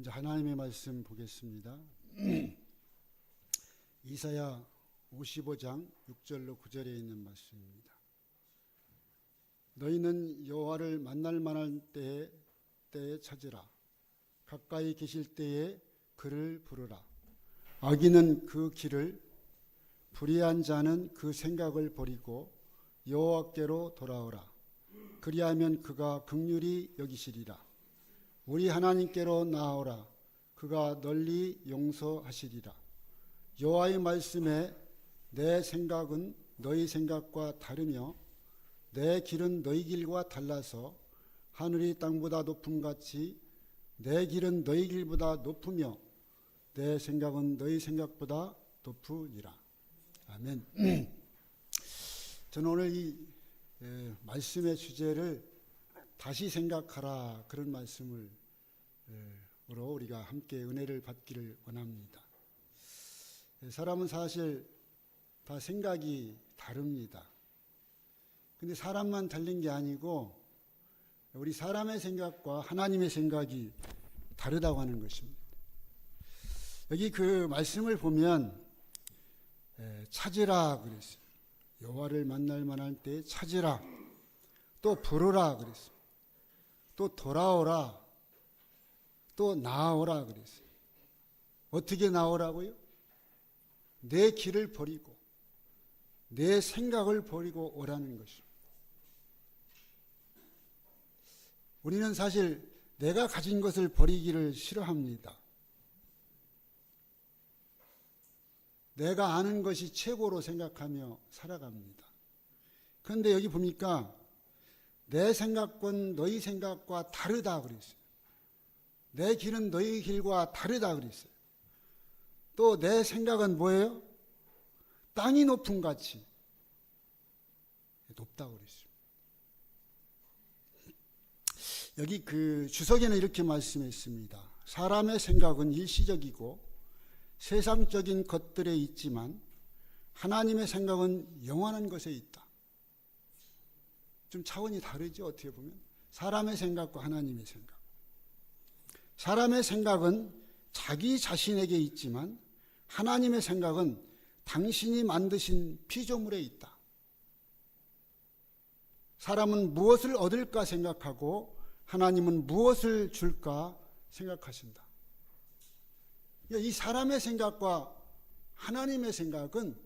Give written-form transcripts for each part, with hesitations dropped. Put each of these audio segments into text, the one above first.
먼저 하나님의 말씀 보겠습니다. 이사야 55장 6절로 9절에 있는 말씀입니다. 너희는 여호와를 만날 만한 때에 찾으라. 가까이 계실 때에 그를 부르라. 악인은 그 길을, 불의한 자는 그 생각을 버리고 여호와께로 돌아오라. 그리하면 그가 긍휼히 여기시리라. 우리 하나님께로 나아오라. 그가 널리 용서하시리라. 여호와의 말씀에 내 생각은 너희 생각과 다르며 내 길은 너희 길과 달라서 하늘이 땅보다 높음같이 내 길은 너희 길보다 높으며 내 생각은 너희 생각보다 높으니라. 아멘. 저는 오늘 이 말씀의 주제를 다시 생각하라, 그런 말씀으로 우리가 함께 은혜를 받기를 원합니다. 사람은 사실 다 생각이 다릅니다. 근데 사람만 다른 게 아니고 우리 사람의 생각과 하나님의 생각이 다르다고 하는 것입니다. 여기 그 말씀을 보면 찾으라 그랬어요. 여호와를 만날 만할 때 찾으라. 또 부르라 그랬어요. 또 돌아오라. 또 나아오라 그랬어요. 어떻게 나오라고요? 내 길을 버리고 내 생각을 버리고 오라는 것입니다. 우리는 사실 내가 가진 것을 버리기를 싫어합니다. 내가 아는 것이 최고로 생각하며 살아갑니다. 그런데 여기 보니까 내 생각은 너희 생각과 다르다 그랬어요. 내 길은 너희 길과 다르다 그랬어요. 또 내 생각은 뭐예요? 땅이 높은 같이 높다고 그랬어요. 여기 그 주석에는 이렇게 말씀했습니다. 사람의 생각은 일시적이고 세상적인 것들에 있지만 하나님의 생각은 영원한 것에 있다. 좀 차원이 다르죠, 어떻게 보면. 사람의 생각과 하나님의 생각. 사람의 생각은 자기 자신에게 있지만 하나님의 생각은 당신이 만드신 피조물에 있다. 사람은 무엇을 얻을까 생각하고 하나님은 무엇을 줄까 생각하신다. 이 사람의 생각과 하나님의 생각은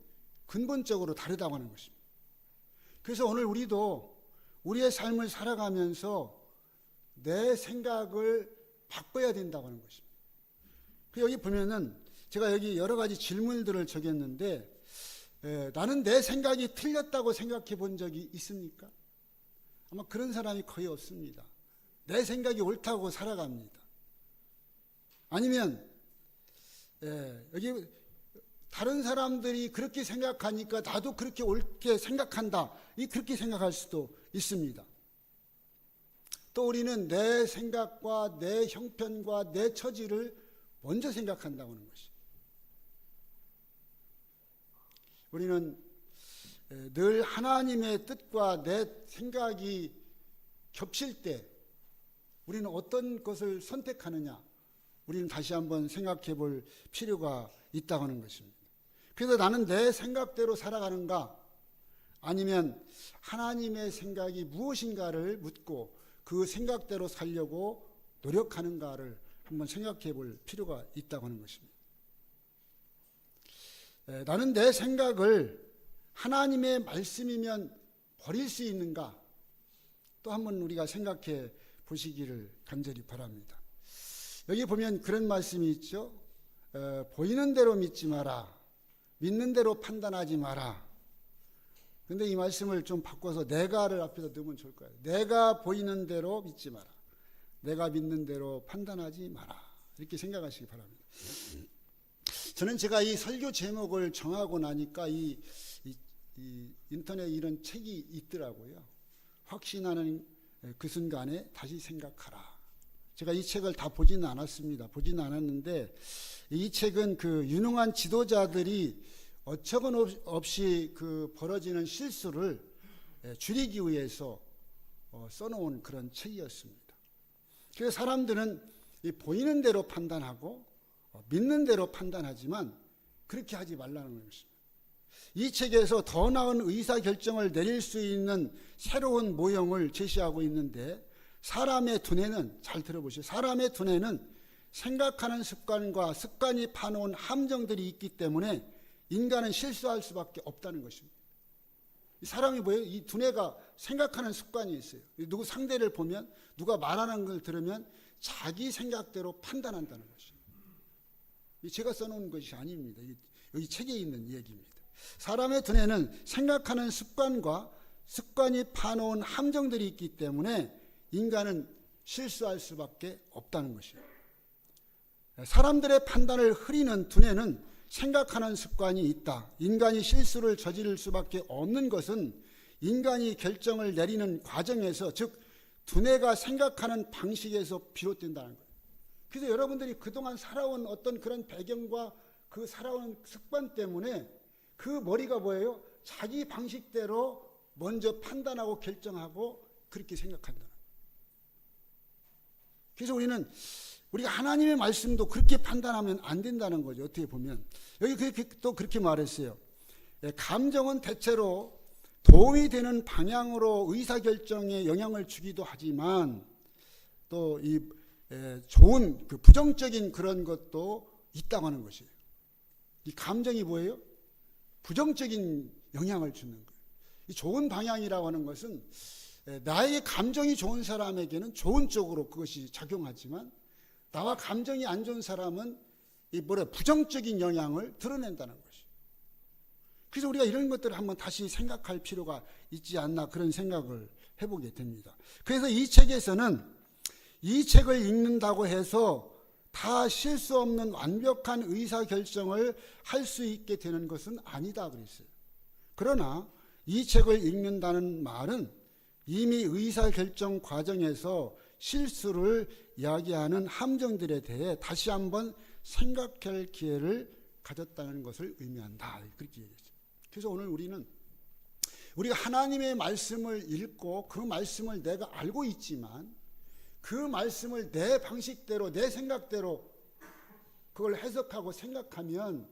근본적으로 다르다고 하는 것입니다. 그래서 오늘 우리도 우리의 삶을 살아가면서 내 생각을 바꿔야 된다고 하는 것입니다. 여기 보면은 제가 여기 여러 가지 질문들을 적였는데 나는 내 생각이 틀렸다고 생각해 본 적이 있습니까? 아마 그런 사람이 거의 없습니다. 내 생각이 옳다고 살아갑니다. 아니면 여기 다른 사람들이 그렇게 생각하니까 나도 그렇게 옳게 생각한다, 그렇게 생각할 수도 있습니다. 또 우리는 내 생각과 내 형편과 내 처지를 먼저 생각한다고 하는 것입니다. 우리는 늘 하나님의 뜻과 내 생각이 겹칠 때 우리는 어떤 것을 선택하느냐, 우리는 다시 한번 생각해 볼 필요가 있다고 하는 것입니다. 그래서 나는 내 생각대로 살아가는가, 아니면 하나님의 생각이 무엇인가를 묻고 그 생각대로 살려고 노력하는가를 한번 생각해 볼 필요가 있다고 하는 것입니다. 나는 내 생각을 하나님의 말씀이면 버릴 수 있는가, 또 한번 우리가 생각해 보시기를 간절히 바랍니다. 여기 보면 그런 말씀이 있죠. 보이는 대로 믿지 마라. 믿는 대로 판단하지 마라. 그런데 이 말씀을 좀 바꿔서 내가를 앞에서 넣으면 좋을 거예요. 내가 보이는 대로 믿지 마라. 내가 믿는 대로 판단하지 마라. 이렇게 생각하시기 바랍니다. 저는 제가 이 설교 제목을 정하고 나니까 이 인터넷에 이런 책이 있더라고요. 확신하는 그 순간에 다시 생각하라. 제가 이 책을 다 보지는 않았습니다. 보지는 않았는데 이 책은 그 유능한 지도자들이 어처구니없이 그 벌어지는 실수를 줄이기 위해서 써놓은 그런 책이었습니다. 그래서 사람들은 이 보이는 대로 판단하고 믿는 대로 판단하지만 그렇게 하지 말라는 것입니다. 이 책에서 더 나은 의사결정을 내릴 수 있는 새로운 모형을 제시하고 있는데, 사람의 두뇌는, 잘 들어보시죠. 사람의 두뇌는 생각하는 습관과 습관이 파놓은 함정들이 있기 때문에 인간은 실수할 수밖에 없다는 것입니다. 이 사람이 뭐예요? 이 두뇌가 생각하는 습관이 있어요. 누구 상대를 보면, 누가 말하는 걸 들으면 자기 생각대로 판단한다는 것입니다. 제가 써놓은 것이 아닙니다. 여기 책에 있는 얘기입니다. 사람의 두뇌는 생각하는 습관과 습관이 파놓은 함정들이 있기 때문에 인간은 실수할 수밖에 없다는 것이에요. 사람들의 판단을 흐리는 두뇌는 생각하는 습관이 있다. 인간이 실수를 저지를 수밖에 없는 것은 인간이 결정을 내리는 과정에서, 즉 두뇌가 생각하는 방식에서 비롯된다는 거예요. 그래서 여러분들이 그동안 살아온 어떤 그런 배경과 그 살아온 습관 때문에 그 머리가 뭐예요? 자기 방식대로 먼저 판단하고 결정하고 그렇게 생각한다는 거예요. 그래서 우리가 하나님의 말씀도 그렇게 판단하면 안 된다는 거죠. 어떻게 보면 여기 또 그렇게 말했어요. 감정은 대체로 도움이 되는 방향으로 의사결정에 영향을 주기도 하지만 또 이 좋은 그 부정적인 그런 것도 있다고 하는 것이에요. 이 감정이 뭐예요? 부정적인 영향을 주는 거예요. 이 좋은 방향이라고 하는 것은 나에게 감정이 좋은 사람에게는 좋은 쪽으로 그것이 작용하지만, 나와 감정이 안 좋은 사람은 부정적인 영향을 드러낸다는 것이에요. 그래서 우리가 이런 것들을 한번 다시 생각할 필요가 있지 않나, 그런 생각을 해보게 됩니다. 그래서 이 책에서는 이 책을 읽는다고 해서 다 실수 없는 완벽한 의사결정을 할 수 있게 되는 것은 아니다 그랬어요. 그러나 이 책을 읽는다는 말은 이미 의사결정 과정에서 실수를 이야기하는 함정들에 대해 다시 한번 생각할 기회를 가졌다는 것을 의미한다, 그렇게 얘기했어요. 그래서 오늘 우리가 하나님의 말씀을 읽고 그 말씀을 내가 알고 있지만 그 말씀을 내 방식대로, 내 생각대로 그걸 해석하고 생각하면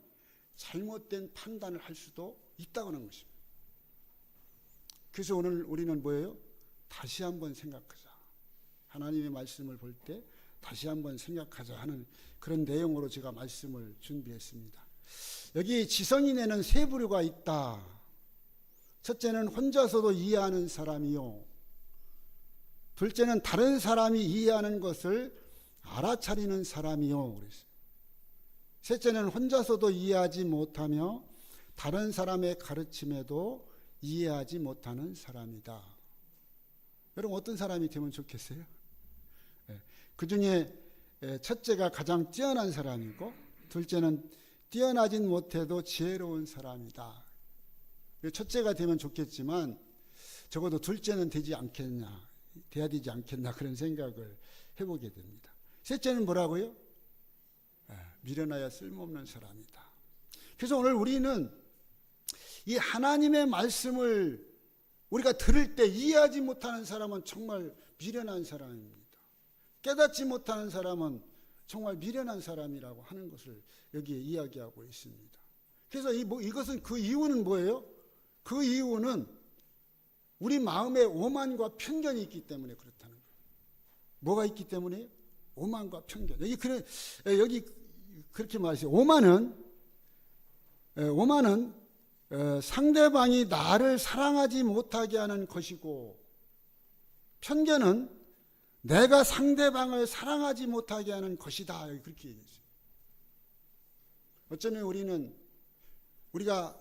잘못된 판단을 할 수도 있다고 하는 것입니다. 그래서 오늘 우리는 뭐예요? 다시 한번 생각하자. 하나님의 말씀을 볼 때 다시 한번 생각하자 하는 그런 내용으로 제가 말씀을 준비했습니다. 여기 지성인에는 세 부류가 있다. 첫째는 혼자서도 이해하는 사람이요. 둘째는 다른 사람이 이해하는 것을 알아차리는 사람이요. 그랬어요. 셋째는 혼자서도 이해하지 못하며 다른 사람의 가르침에도 이해하지 못하는 사람이다. 여러분 어떤 사람이 되면 좋겠어요? 그 중에 첫째가 가장 뛰어난 사람이고, 둘째는 뛰어나진 못해도 지혜로운 사람이다. 첫째가 되면 좋겠지만 적어도 둘째는 돼야 되지 않겠나, 그런 생각을 해보게 됩니다. 셋째는 뭐라고요? 미련하여 쓸모없는 사람이다. 그래서 오늘 우리는 이 하나님의 말씀을 우리가 들을 때 이해하지 못하는 사람은 정말 미련한 사람입니다. 깨닫지 못하는 사람은 정말 미련한 사람이라고 하는 것을 여기에 이야기하고 있습니다. 그래서 이것은 그 이유는 뭐예요? 그 이유는 우리 마음에 오만과 편견이 있기 때문에 그렇다는 거예요. 뭐가 있기 때문에? 오만과 편견. 여기 그렇게 말했어요. 오만은 상대방이 나를 사랑하지 못하게 하는 것이고, 편견은 내가 상대방을 사랑하지 못하게 하는 것이다. 그렇게 얘기했어요. 어쩌면 우리가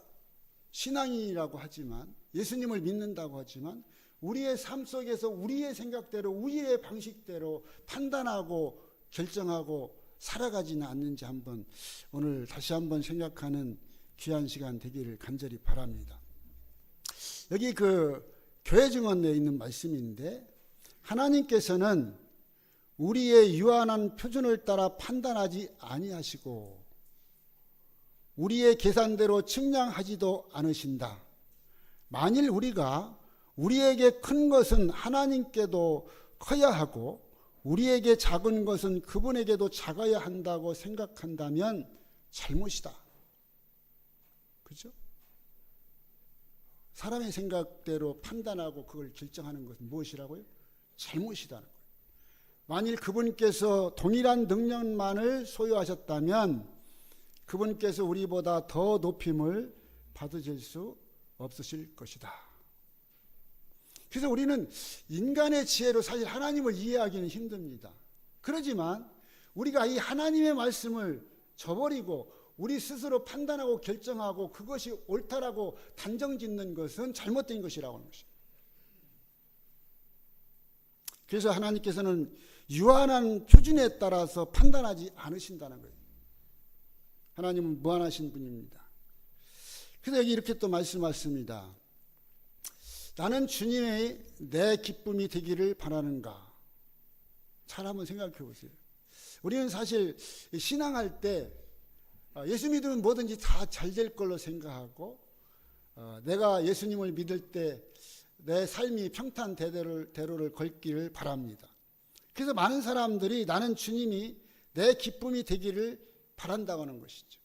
신앙인이라고 하지만, 예수님을 믿는다고 하지만, 우리의 삶 속에서 우리의 생각대로, 우리의 방식대로 판단하고 결정하고 살아가지는 않는지 한번 오늘 다시 한번 생각하는 귀한 시간 되기를 간절히 바랍니다. 여기 교회 증언에 있는 말씀인데, 하나님께서는 우리의 유한한 표준을 따라 판단하지 아니하시고 우리의 계산대로 측량하지도 않으신다. 만일 우리에게 큰 것은 하나님께도 커야 하고 우리에게 작은 것은 그분에게도 작아야 한다고 생각한다면 잘못이다. 그죠? 사람의 생각대로 판단하고 그걸 결정하는 것은 무엇이라고요? 잘못이다는 거예요. 만일 그분께서 동일한 능력만을 소유하셨다면 그분께서 우리보다 더 높임을 받으실 수 없으실 것이다. 그래서 우리는 인간의 지혜로 사실 하나님을 이해하기는 힘듭니다. 그렇지만 우리가 이 하나님의 말씀을 저버리고 우리 스스로 판단하고 결정하고 그것이 옳다라고 단정짓는 것은 잘못된 것이라고 하는 것입니다. 그래서 하나님께서는 유한한 표준에 따라서 판단하지 않으신다는 거예요. 하나님은 무한하신 분입니다. 그래서 여기 이렇게 또 말씀하십니다. 나는 주님의 내 기쁨이 되기를 바라는가? 잘 한번 생각해 보세요. 우리는 사실 신앙할 때 예수 믿으면 뭐든지 다 잘 될 걸로 생각하고 내가 예수님을 믿을 때 내 삶이 평탄대로를 걸기를 바랍니다. 그래서 많은 사람들이 나는 주님이 내 기쁨이 되기를 바란다고 하는 것이죠.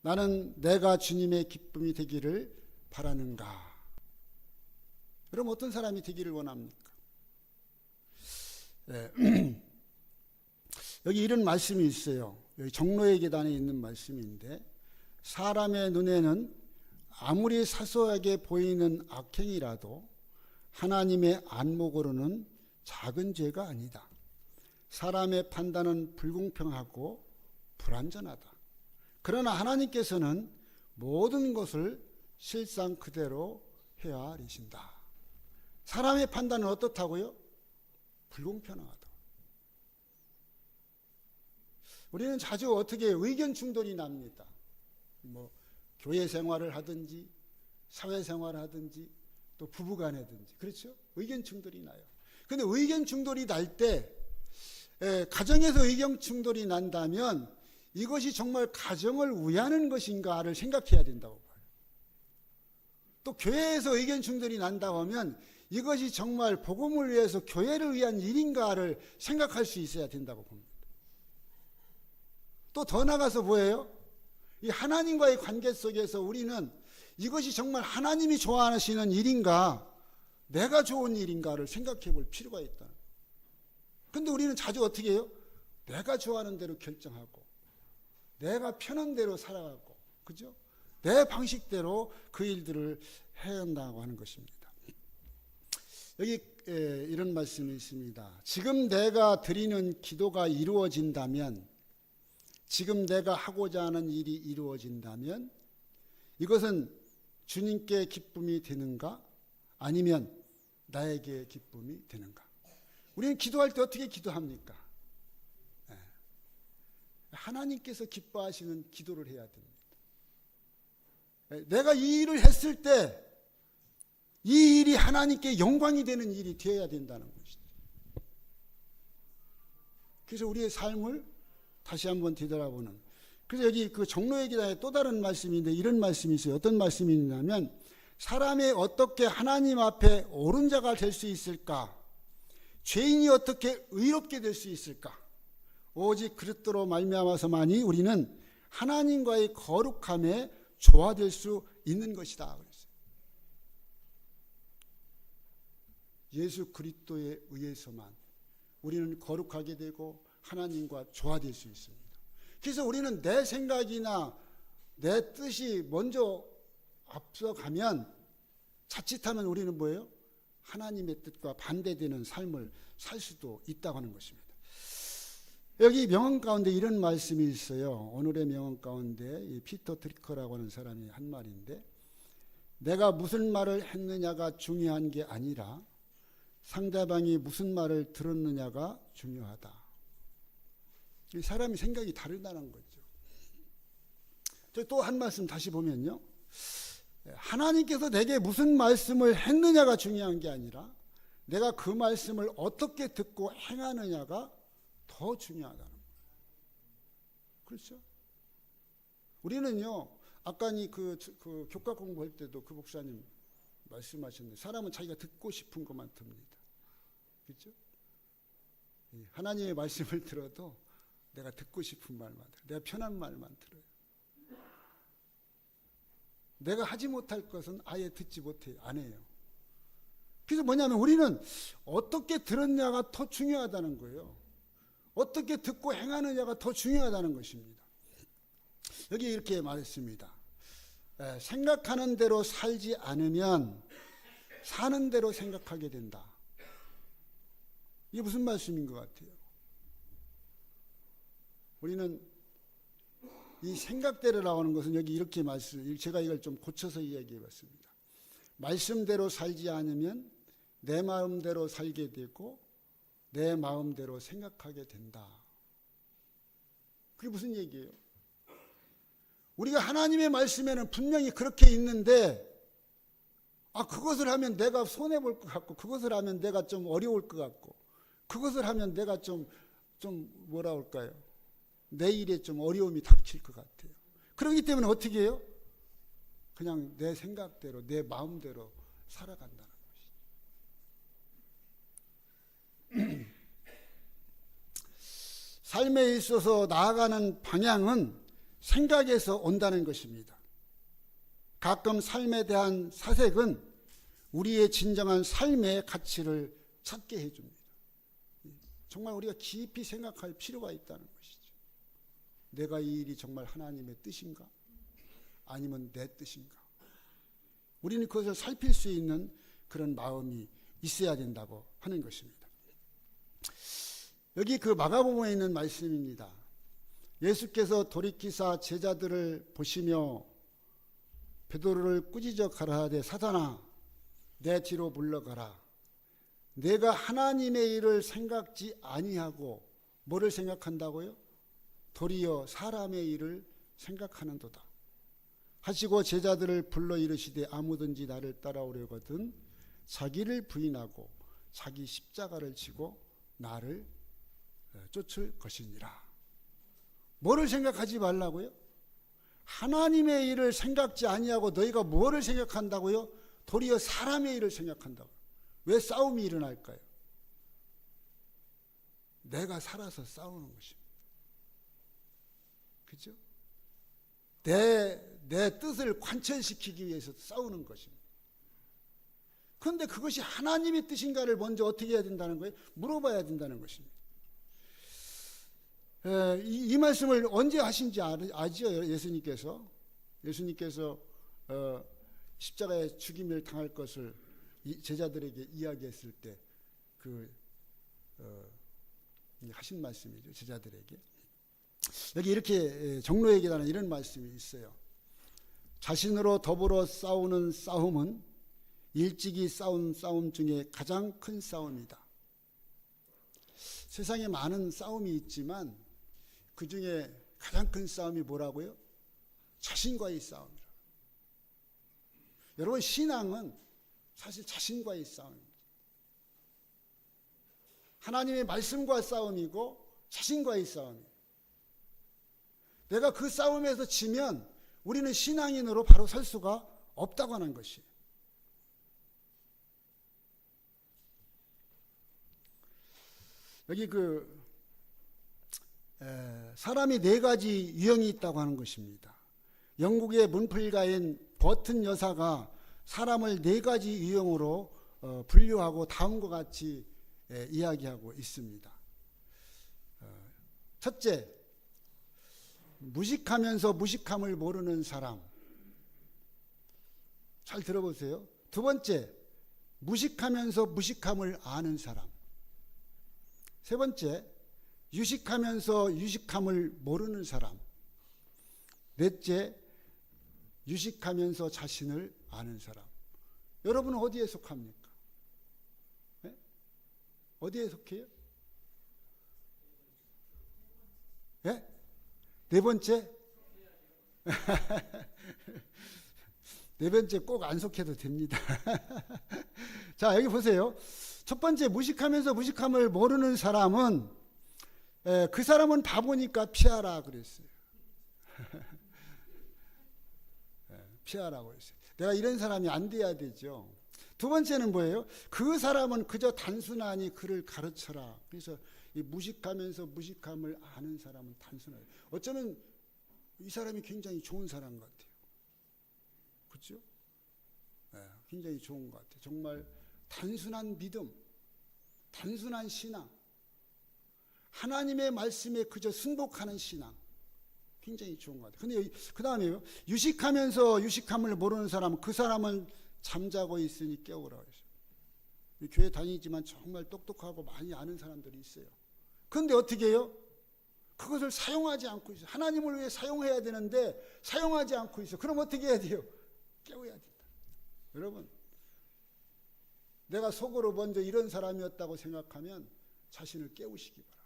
나는 내가 주님의 기쁨이 되기를 바라는가? 그럼 어떤 사람이 되기를 원합니까? 네. 여기 이런 말씀이 있어요. 여기 종로의 계단에 있는 말씀인데 사람의 눈에는 아무리 사소하게 보이는 악행이라도 하나님의 안목으로는 작은 죄가 아니다. 사람의 판단은 불공평하고 불완전하다. 그러나 하나님께서는 모든 것을 실상 그대로 헤아리신다. 사람의 판단은 어떻다고요? 불공평하다. 우리는 자주 어떻게 의견 충돌이 납니다. 교회 생활을 하든지 사회 생활을 하든지 또 부부간에든지 그렇죠? 의견 충돌이 나요. 그런데 의견 충돌이 날 때 가정에서 의견 충돌이 난다면 이것이 정말 가정을 위하는 것인가를 생각해야 된다고 봐요. 또 교회에서 의견 충돌이 난다고 하면 이것이 정말 복음을 위해서 교회를 위한 일인가를 생각할 수 있어야 된다고 봅니다. 또 더 나가서 뭐예요? 이 하나님과의 관계 속에서 우리는 이것이 정말 하나님이 좋아하시는 일인가, 내가 좋은 일인가를 생각해 볼 필요가 있다. 근데 우리는 자주 어떻게 해요? 내가 좋아하는 대로 결정하고, 내가 편한 대로 살아가고, 그죠? 내 방식대로 그 일들을 해야 한다고 하는 것입니다. 여기 이런 말씀이 있습니다. 지금 내가 드리는 기도가 이루어진다면, 지금 내가 하고자 하는 일이 이루어진다면 이것은 주님께 기쁨이 되는가? 아니면 나에게 기쁨이 되는가? 우리는 기도할 때 어떻게 기도합니까? 하나님께서 기뻐하시는 기도를 해야 됩니다. 내가 이 일을 했을 때 이 일이 하나님께 영광이 되는 일이 되어야 된다는 것이죠. 그래서 우리의 삶을 다시 한번 뒤돌아보는. 그래서 여기 그 종로의 계단에 또 다른 말씀인데 이런 말씀이 있어요. 어떤 말씀이 있냐면 사람이 어떻게 하나님 앞에 옳은 자가 될 수 있을까? 죄인이 어떻게 의롭게 될 수 있을까? 오직 그리스도로 말미암아서만이 우리는 하나님과의 거룩함에 조화될 수 있는 것이다. 그랬어요. 예수 그리스도에 의해서만 우리는 거룩하게 되고 하나님과 조화될 수 있습니다. 그래서 우리는 내 생각이나 내 뜻이 먼저 앞서가면 자칫하면 우리는 뭐예요? 하나님의 뜻과 반대되는 삶을 살 수도 있다고 하는 것입니다. 여기 명언 가운데 이런 말씀이 있어요. 오늘의 명언 가운데 이 피터 드리커라고 하는 사람이 한 말인데 내가 무슨 말을 했느냐가 중요한 게 아니라 상대방이 무슨 말을 들었느냐가 중요하다. 사람이 생각이 다르다는 거죠. 또 한 말씀 다시 보면요. 하나님께서 내게 무슨 말씀을 했느냐가 중요한 게 아니라 내가 그 말씀을 어떻게 듣고 행하느냐가 더 중요하다는 거예요. 그렇죠? 우리는요, 아까 그 교과 공부할 때도 그 목사님 말씀하셨는데 사람은 자기가 듣고 싶은 것만 듭니다. 그렇죠? 하나님의 말씀을 들어도 내가 듣고 싶은 말만 들어요. 내가 편한 말만 들어요. 내가 하지 못할 것은 아예 듣지 못해요. 안 해요. 그래서 뭐냐면 우리는 어떻게 들었냐가 더 중요하다는 거예요. 어떻게 듣고 행하느냐가 더 중요하다는 것입니다. 여기 이렇게 말했습니다. 생각하는 대로 살지 않으면 사는 대로 생각하게 된다. 이게 무슨 말씀인 것 같아요? 우리는 이 생각대로 나오는 것은 여기 이렇게 제가 이걸 좀 고쳐서 이야기해 봤습니다. 말씀대로 살지 않으면 내 마음대로 살게 되고 내 마음대로 생각하게 된다. 그게 무슨 얘기예요? 우리가 하나님의 말씀에는 분명히 그렇게 있는데 그것을 하면 내가 손해볼 것 같고 그것을 하면 내가 좀 어려울 것 같고 그것을 하면 내가 좀 뭐라 할까요? 내 일에 좀 어려움이 닥칠 것 같아요. 그렇기 때문에 어떻게 해요? 그냥 내 생각대로 내 마음대로 살아간다는 것이죠. 삶에 있어서 나아가는 방향은 생각에서 온다는 것입니다. 가끔 삶에 대한 사색은 우리의 진정한 삶의 가치를 찾게 해줍니다. 정말 우리가 깊이 생각할 필요가 있다는 것이죠. 내가 이 일이 정말 하나님의 뜻인가? 아니면 내 뜻인가? 우리는 그것을 살필 수 있는 그런 마음이 있어야 된다고 하는 것입니다. 여기 그 마가복음에 있는 말씀입니다. 예수께서 돌이키사 제자들을 보시며 베드로를 꾸짖어 가라하되 사단아 내 뒤로 물러가라. 내가 하나님의 일을 생각지 아니하고 뭐를 생각한다고요? 도리어 사람의 일을 생각하는도다. 하시고 제자들을 불러 이르시되 아무든지 나를 따라오려거든 자기를 부인하고 자기 십자가를 지고 나를 쫓을 것이니라. 뭐를 생각하지 말라고요? 하나님의 일을 생각지 아니하고 너희가 뭐를 생각한다고요? 도리어 사람의 일을 생각한다고. 왜 싸움이 일어날까요? 내가 살아서 싸우는 것입니다. 그죠? 내 뜻을 관철시키기 위해서 싸우는 것입니다. 그런데 그것이 하나님의 뜻인가를 먼저 어떻게 해야 된다는 거예요? 물어봐야 된다는 것입니다. 이 말씀을 언제 하신지 아죠? 예수님께서 십자가에 죽임을 당할 것을 제자들에게 이야기했을 때 하신 말씀이죠. 제자들에게. 여기 이렇게 종로에 계단에 이런 말씀이 있어요. 자신으로 더불어 싸우는 싸움은 일찍이 싸운 싸움 중에 가장 큰 싸움이다. 세상에 많은 싸움이 있지만 그 중에 가장 큰 싸움이 뭐라고요? 자신과의 싸움이라. 여러분, 신앙은 사실 자신과의 싸움입니다. 하나님의 말씀과 싸움이고 자신과의 싸움이에요. 내가 그 싸움에서 지면 우리는 신앙인으로 바로 설 수가 없다고 하는 것이에요. 여기 사람이 네 가지 유형이 있다고 하는 것입니다. 영국의 문필가인 버튼 여사가 사람을 네 가지 유형으로 분류하고 다음과 같이 이야기하고 있습니다. 첫째, 무식하면서 무식함을 모르는 사람. 잘 들어보세요. 두 번째, 무식하면서 무식함을 아는 사람. 세 번째, 유식하면서 유식함을 모르는 사람. 넷째, 유식하면서 자신을 아는 사람. 여러분은 어디에 속합니까? 네? 어디에 속해요? 네? 네 번째? 네 번째 꼭 안 속해도 됩니다. 자, 여기 보세요. 첫 번째, 무식하면서 무식함을 모르는 사람은 그 사람은 바보니까 피하라 그랬어요. 피하라고 했어요. 내가 이런 사람이 안 돼야 되죠. 두 번째는 뭐예요? 그 사람은 그저 단순하니 그를 가르쳐라. 그래서 이 무식하면서 무식함을 아는 사람은 단순해요. 어쩌면 이 사람이 굉장히 좋은 사람 같아요. 그렇죠? 네, 굉장히 좋은 것 같아요. 정말 단순한 믿음, 단순한 신앙, 하나님의 말씀에 그저 순복하는 신앙, 굉장히 좋은 것 같아요. 근데 그 다음에요. 유식하면서 유식함을 모르는 사람, 그 사람은 잠자고 있으니 깨우라 그랬어요. 교회 다니지만 정말 똑똑하고 많이 아는 사람들이 있어요. 그런데 어떻게 해요? 그것을 사용하지 않고 있어요. 하나님을 위해 사용해야 되는데 사용하지 않고 있어요. 그럼 어떻게 해야 돼요? 깨워야 된다. 여러분, 내가 속으로 먼저 이런 사람이었다고 생각하면 자신을 깨우시기 바랍니다.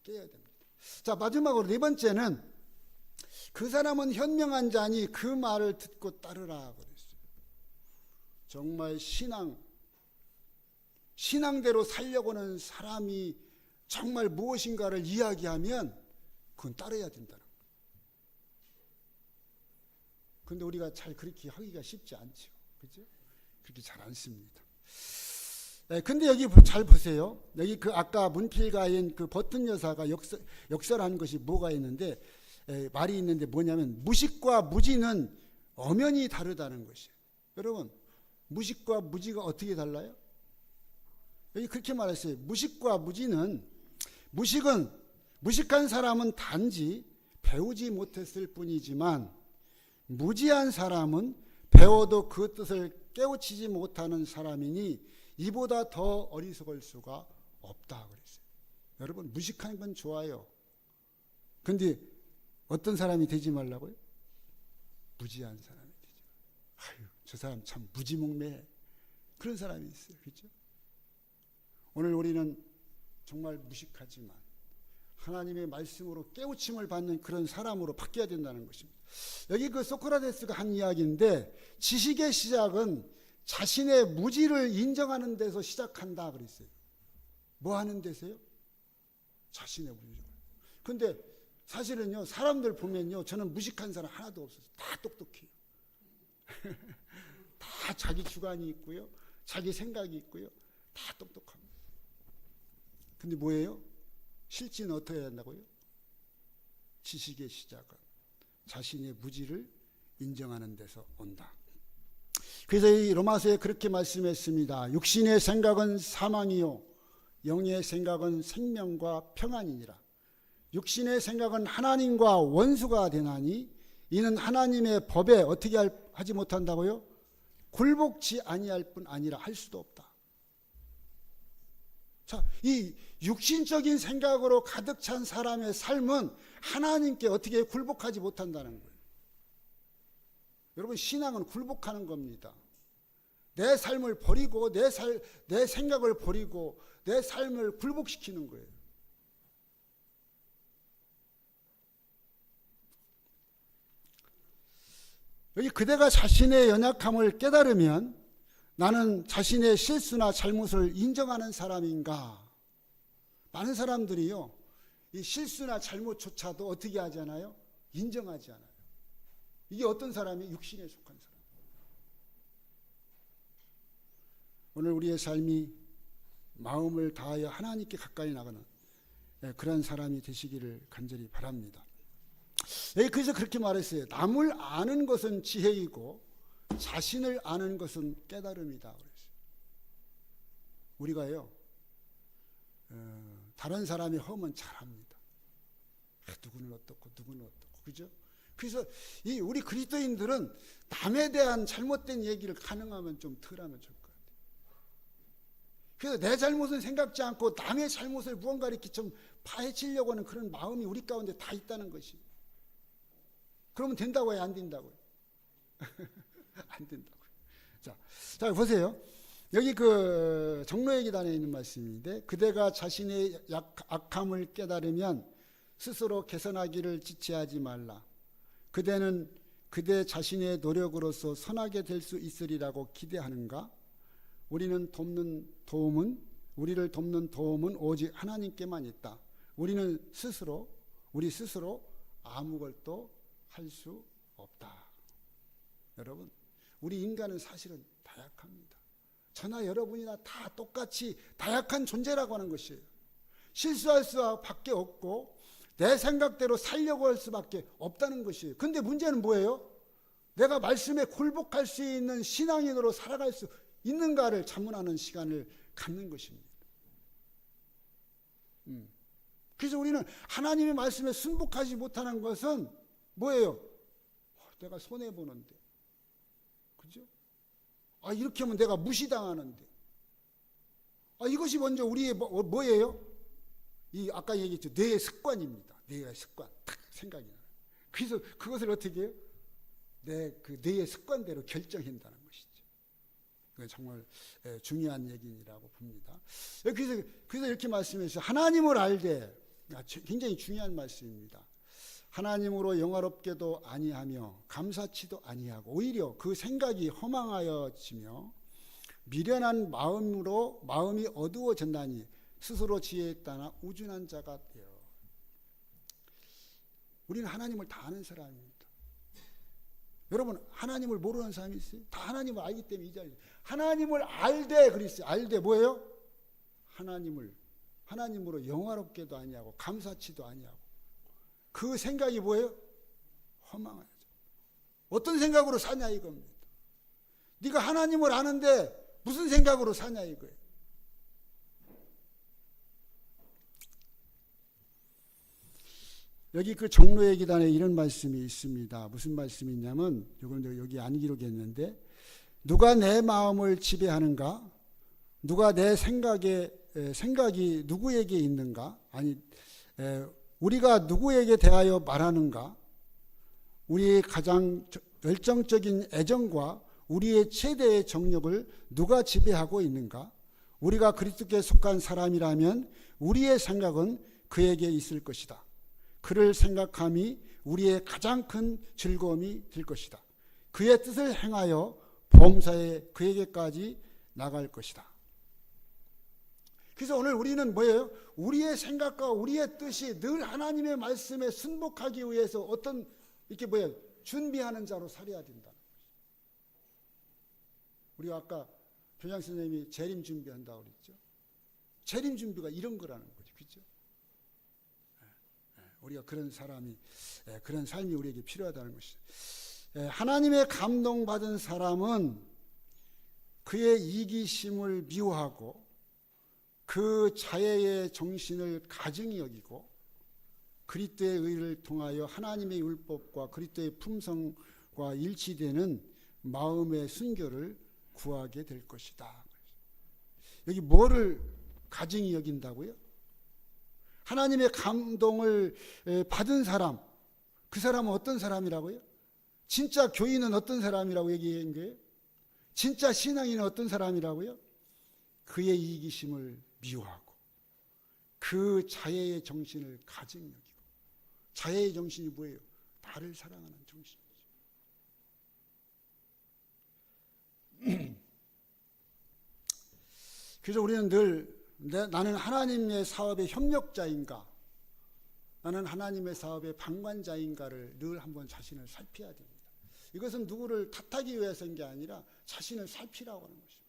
깨야 됩니다. 자, 마지막으로 네 번째는 그 사람은 현명한 자니 그 말을 듣고 따르라 그랬어요. 정말 신앙대로 살려고 하는 사람이 정말 무엇인가를 이야기하면 그건 따라야 된다는 거예요. 그런데 우리가 잘 그렇게 하기가 쉽지 않죠. 그렇죠? 그렇게 잘 안 씁니다. 네, 근데 여기 잘 보세요. 여기 그 아까 문필가인 그 버튼 여사가 역설한 것이 뭐가 있는데, 말이 있는데 뭐냐면 무식과 무지는 엄연히 다르다는 것이에요. 여러분, 무식과 무지가 어떻게 달라요? 여기 그렇게 말했어요. 무식과 무지는, 무식한 사람은 단지 배우지 못했을 뿐이지만 무지한 사람은 배워도 그 뜻을 깨우치지 못하는 사람이니 이보다 더 어리석을 수가 없다 그랬어요. 여러분, 무식한 건 좋아요. 근데 어떤 사람이 되지 말라고요? 무지한 사람이 되지 말라고. 아유, 저 사람 참 무지몽매해. 그런 사람이 있어요. 그렇죠? 오늘 우리는 정말 무식하지만 하나님의 말씀으로 깨우침을 받는 그런 사람으로 바뀌어야 된다는 것입니다. 여기 그 소크라테스가 한 이야기인데, 지식의 시작은 자신의 무지를 인정하는 데서 시작한다 그랬어요. 뭐 하는 데서요? 자신의 무지를. 근데 사실은요, 사람들 보면요, 저는 무식한 사람 하나도 없어요. 다 똑똑해요. 다 자기 주관이 있고요, 자기 생각이 있고요, 다 똑똑합니다. 근데 뭐예요? 실제는 어떻게 해야 한다고요? 지식의 시작은 자신의 무지를 인정하는 데서 온다. 그래서 이 로마서에 그렇게 말씀했습니다. 육신의 생각은 사망이요 영의 생각은 생명과 평안이니라. 육신의 생각은 하나님과 원수가 되나니 이는 하나님의 법에 어떻게 하지 못한다고요? 굴복치 아니할 뿐 아니라 할 수도 없다. 자, 이 육신적인 생각으로 가득 찬 사람의 삶은 하나님께 어떻게 굴복하지 못한다는 거예요. 여러분, 신앙은 굴복하는 겁니다. 내 삶을 버리고 내 생각을 버리고 내 삶을 굴복시키는 거예요. 여기 그대가 자신의 연약함을 깨달으면 나는 자신의 실수나 잘못을 인정하는 사람인가? 많은 사람들이요, 이 실수나 잘못조차도 어떻게 하잖아요? 인정하지 않아요. 이게 어떤 사람이? 육신에 속한 사람. 오늘 우리의 삶이 마음을 다하여 하나님께 가까이 나가는 그런 사람이 되시기를 간절히 바랍니다. 그래서 그렇게 말했어요. 남을 아는 것은 지혜이고 자신을 아는 것은 깨달음이다 그랬어요. 우리가요, 다른 사람이 허면 잘합니다. 누구는 어떻고 누구는 어떻고, 그죠? 그래서 이 우리 그리스도인들은 남에 대한 잘못된 얘기를 가능하면 좀 덜하면 좋을 것 같아요. 그래서 내 잘못은 생각지 않고 남의 잘못을 무언가 이렇게 좀 파헤치려고 하는 그런 마음이 우리 가운데 다 있다는 것이. 그러면 된다고요, 안 된다고요? 안 된다고요. 자 보세요. 여기 그 종로의 기단에 있는 말씀인데, 그대가 자신의 악함을 깨달으면 스스로 개선하기를 지체하지 말라. 그대는 그대 자신의 노력으로서 선하게 될 수 있으리라고 기대하는가? 우리를 돕는 도움은 오직 하나님께만 있다. 우리 스스로 아무것도 할 수 없다. 여러분, 우리 인간은 사실은 다약합니다. 저나 여러분이나 다 똑같이 나약한 존재라고 하는 것이에요. 실수할 수밖에 없고 내 생각대로 살려고 할 수밖에 없다는 것이에요. 근데 문제는 뭐예요? 내가 말씀에 굴복할 수 있는 신앙인으로 살아갈 수 있는가를 자문하는 시간을 갖는 것입니다. 그래서 우리는 하나님의 말씀에 순복하지 못하는 것은 뭐예요? 내가 손해보는데. 그죠? 이렇게 하면 내가 무시당하는데. 이것이 먼저 우리의 뭐예요? 아까 얘기했죠. 뇌의 습관입니다. 뇌의 습관. 딱 생각이 나요. 그래서 그것을 어떻게 해요? 그 뇌의 습관대로 결정한다는 것이죠. 그게 정말 중요한 얘기라고 봅니다. 그래서 이렇게 말씀해서 하나님을 알되, 굉장히 중요한 말씀입니다. 하나님으로 영화롭게도 아니하며 감사치도 아니하고 오히려 그 생각이 허망하여지며 미련한 마음이 어두워졌나니 스스로 지혜에 따라 우준한 자가 되어. 우리는 하나님을 다 아는 사람입니다. 여러분, 하나님을 모르는 사람이 있어요? 다 하나님을 알기 때문에 이 자리에. 하나님을 알되 그랬어요. 알되 뭐예요? 하나님으로 영화롭게도 아니하고 감사치도 아니하고. 그 생각이 뭐예요? 허망하죠. 어떤 생각으로 사냐 이겁니다. 네가 하나님을 아는데 무슨 생각으로 사냐 이거예요. 여기 그 종로의 기단에 이런 말씀이 있습니다. 무슨 말씀이 있냐면, 이건 여기 안 기록했는데, 누가 내 마음을 지배하는가? 누가 내 생각이 누구에게 있는가? 우리가 누구에게 대하여 말하는가? 우리의 가장 열정적인 애정과 우리의 최대의 정력을 누가 지배하고 있는가? 우리가 그리스도께 속한 사람이라면 우리의 생각은 그에게 있을 것이다. 그를 생각함이 우리의 가장 큰 즐거움이 될 것이다. 그의 뜻을 행하여 범사에 그에게까지 나갈 것이다. 그래서 오늘 우리는 뭐예요? 우리의 생각과 우리의 뜻이 늘 하나님의 말씀에 순복하기 위해서 준비하는 자로 살아야 된다는 거죠. 우리가 아까 교장 선생님이 재림 준비한다고 그랬죠. 재림 준비가 이런 거라는 거죠. 그렇죠? 우리가 그런 삶이 우리에게 필요하다는 것이죠. 하나님의 감동받은 사람은 그의 이기심을 미워하고 그 자애의 정신을 가증히 여기고 그리스도의 의를 통하여 하나님의 율법과 그리스도의 품성과 일치되는 마음의 순결을 구하게 될 것이다. 여기 뭐를 가증히 여긴다고요? 하나님의 감동을 받은 사람, 그 사람은 어떤 사람이라고요? 진짜 교인은 어떤 사람이라고 얘기한 거예요? 진짜 신앙인은 어떤 사람이라고요? 그의 이기심을 미워하고 그 자애의 정신을 가증히 여기고. 자애의 정신이 뭐예요? 나를 사랑하는 정신이죠. 그래서 우리는 늘 나는 하나님의 사업의 협력자인가, 나는 하나님의 사업의 방관자인가를 늘 한번 자신을 살펴야 됩니다. 이것은 누구를 탓하기 위해서인 게 아니라 자신을 살피라고 하는 것입니다.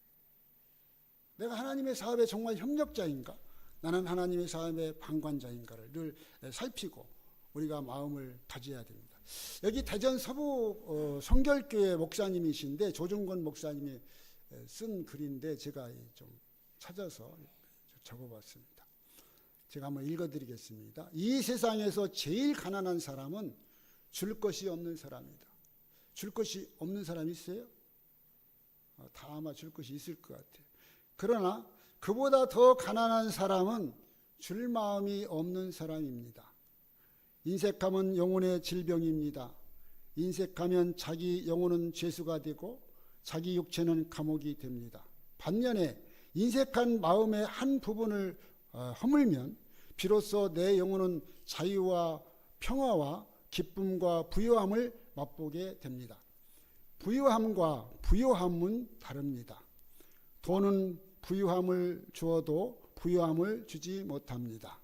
내가 하나님의 사업에 정말 협력자인가, 나는 하나님의 사업의 방관자인가를 늘 살피고 우리가 마음을 다져야 됩니다. 여기 대전 서부 성결교회 목사님이신데 조중건 목사님이 쓴 글인데 제가 좀 찾아서 적어봤습니다. 제가 한번 읽어드리겠습니다. 이 세상에서 제일 가난한 사람은 줄 것이 없는 사람이다. 줄 것이 없는 사람이 있어요? 다 아마 줄 것이 있을 것 같아요. 그러나 그보다 더 가난한 사람은 줄 마음이 없는 사람입니다. 인색함은 영혼의 질병입니다. 인색하면 자기 영혼은 죄수가 되고 자기 육체는 감옥이 됩니다. 반면에 인색한 마음의 한 부분을 허물면 비로소 내 영혼은 자유와 평화와 기쁨과 부요함을 맛보게 됩니다. 부요함과 부요함은 다릅니다. 돈은 부요함을 주어도 부요함을 주지 못합니다.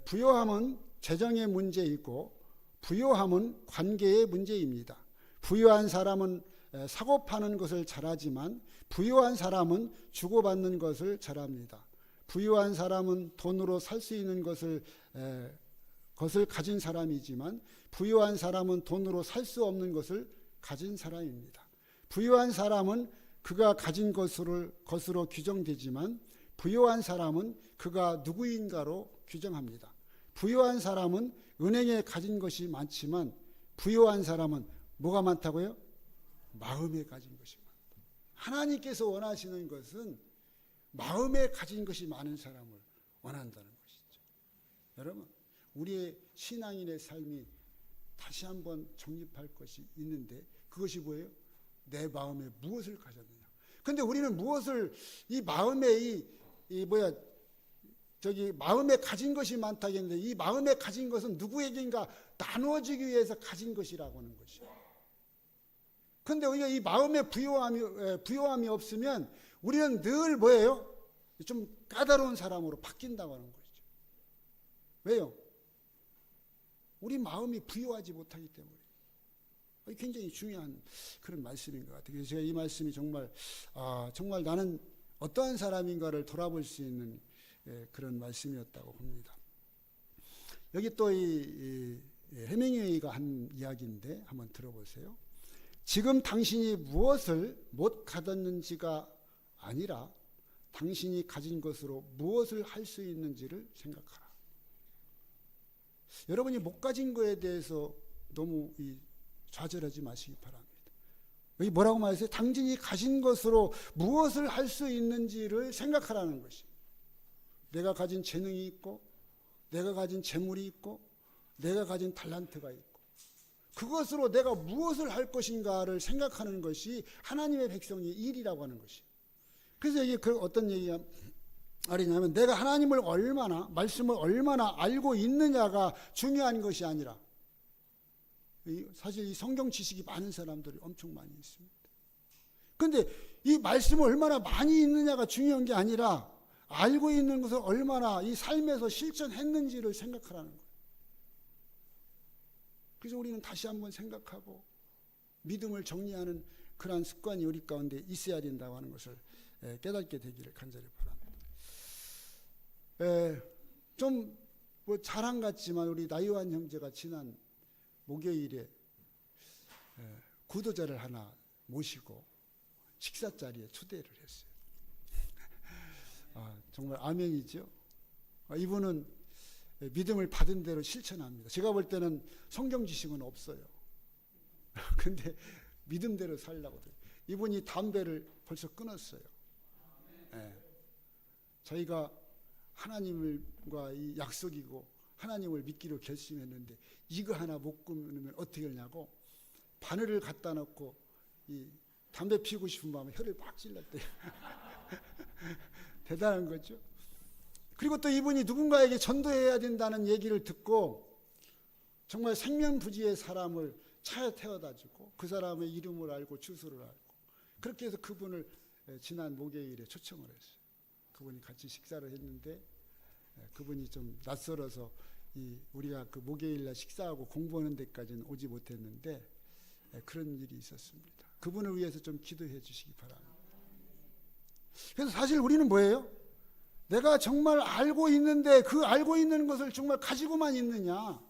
부요함은 재정의 문제이고 부요함은 관계의 문제입니다. 부유한 사람은 사고 파는 것을 잘하지만 부유한 사람은 주고받는 것을 잘합니다. 부유한 사람은 돈으로 살 수 있는 것을 가진 사람이지만 부유한 사람은 돈으로 살 수 없는 것을 가진 사람입니다. 부유한 사람은 그가 가진 것으로 규정되지만 부유한 사람은 그가 누구인가로 규정합니다. 부유한 사람은 은행에 가진 것이 많지만 부유한 사람은 뭐가 많다고요? 마음에 가진 것이 많다. 하나님께서 원하시는 것은 마음에 가진 것이 많은 사람을 원한다는 것이죠. 여러분, 우리의 신앙인의 삶이 다시 한번 정립할 것이 있는데 그것이 뭐예요? 내 마음에 무엇을 가졌느냐. 근데 우리는 무엇을 이 마음에 마음에 가진 것이 많다겠는데 이 마음에 가진 것은 누구에게인가 나누어지기 위해서 가진 것이라고 하는 것이요. 근데 우리가 이 마음에 부요함이 없으면 우리는 늘 뭐예요? 좀 까다로운 사람으로 바뀐다고 하는 것이죠. 왜요? 우리 마음이 부요하지 못하기 때문에. 굉장히 중요한 그런 말씀인 것 같아요. 그래서 제가 이 말씀이 정말 나는 어떠한 사람인가를 돌아볼 수 있는 그런 말씀이었다고 봅니다. 여기 또 이 해밍웨이가 한 이야기인데 한번 들어보세요. 지금 당신이 무엇을 못 가졌는지가 아니라 당신이 가진 것으로 무엇을 할 수 있는지를 생각하라. 여러분이 못 가진 거에 대해서 너무 좌절하지 마시기 바랍니다. 여기 뭐라고 말했어요? 당신이 가진 것으로 무엇을 할 수 있는지를 생각하라는 것이. 내가 가진 재능이 있고 내가 가진 재물이 있고 내가 가진 달란트가 있고 그것으로 내가 무엇을 할 것인가를 생각하는 것이 하나님의 백성의 일이라고 하는 것이. 그래서 여기 어떤 얘기가 말이냐면 내가 하나님을 말씀을 얼마나 알고 있느냐가 중요한 것이 아니라 사실 이 성경 지식이 많은 사람들이 엄청 많이 있습니다. 그런데 이 말씀을 얼마나 많이 있느냐가 중요한 게 아니라 알고 있는 것을 얼마나 이 삶에서 실천했는지를 생각하라는 거예요. 그래서 우리는 다시 한번 생각하고 믿음을 정리하는 그러한 습관이 우리 가운데 있어야 된다고 하는 것을 깨닫게 되기를 간절히 바랍니다. 좀 자랑 같지만 우리 나유한 형제가 지난 목요일에 구도자를 하나 모시고 식사 자리에 초대를 했어요. 정말 아멘이죠. 이분은 믿음을 받은 대로 실천합니다. 제가 볼 때는 성경 지식은 없어요. 근데 믿음대로 살려고 해요. 이분이 담배를 벌써 끊었어요. 자기가 하나님과 이 약속이고 하나님을 믿기로 결심했는데 이거 하나 못 끊으면 어떻게 하냐고 바늘을 갖다 놓고 이 담배 피우고 싶은 마음에 혀를 막 찔렀대요. 대단한 거죠. 그리고 또 이분이 누군가에게 전도해야 된다는 얘기를 듣고 정말 생명부지의 사람을 차에 태워다 주고 그 사람의 이름을 알고 주소를 알고 그렇게 해서 그분을 지난 목요일에 초청을 했어요. 그분이 같이 식사를 했는데 그분이 좀 낯설어서 우리가 그 목요일날 식사하고 공부하는 데까지는 오지 못했는데 그런 일이 있었습니다. 그분을 위해서 좀 기도해 주시기 바랍니다. 그래서 사실 우리는 뭐예요? 내가 정말 알고 있는데 그 알고 있는 것을 정말 가지고만 있느냐?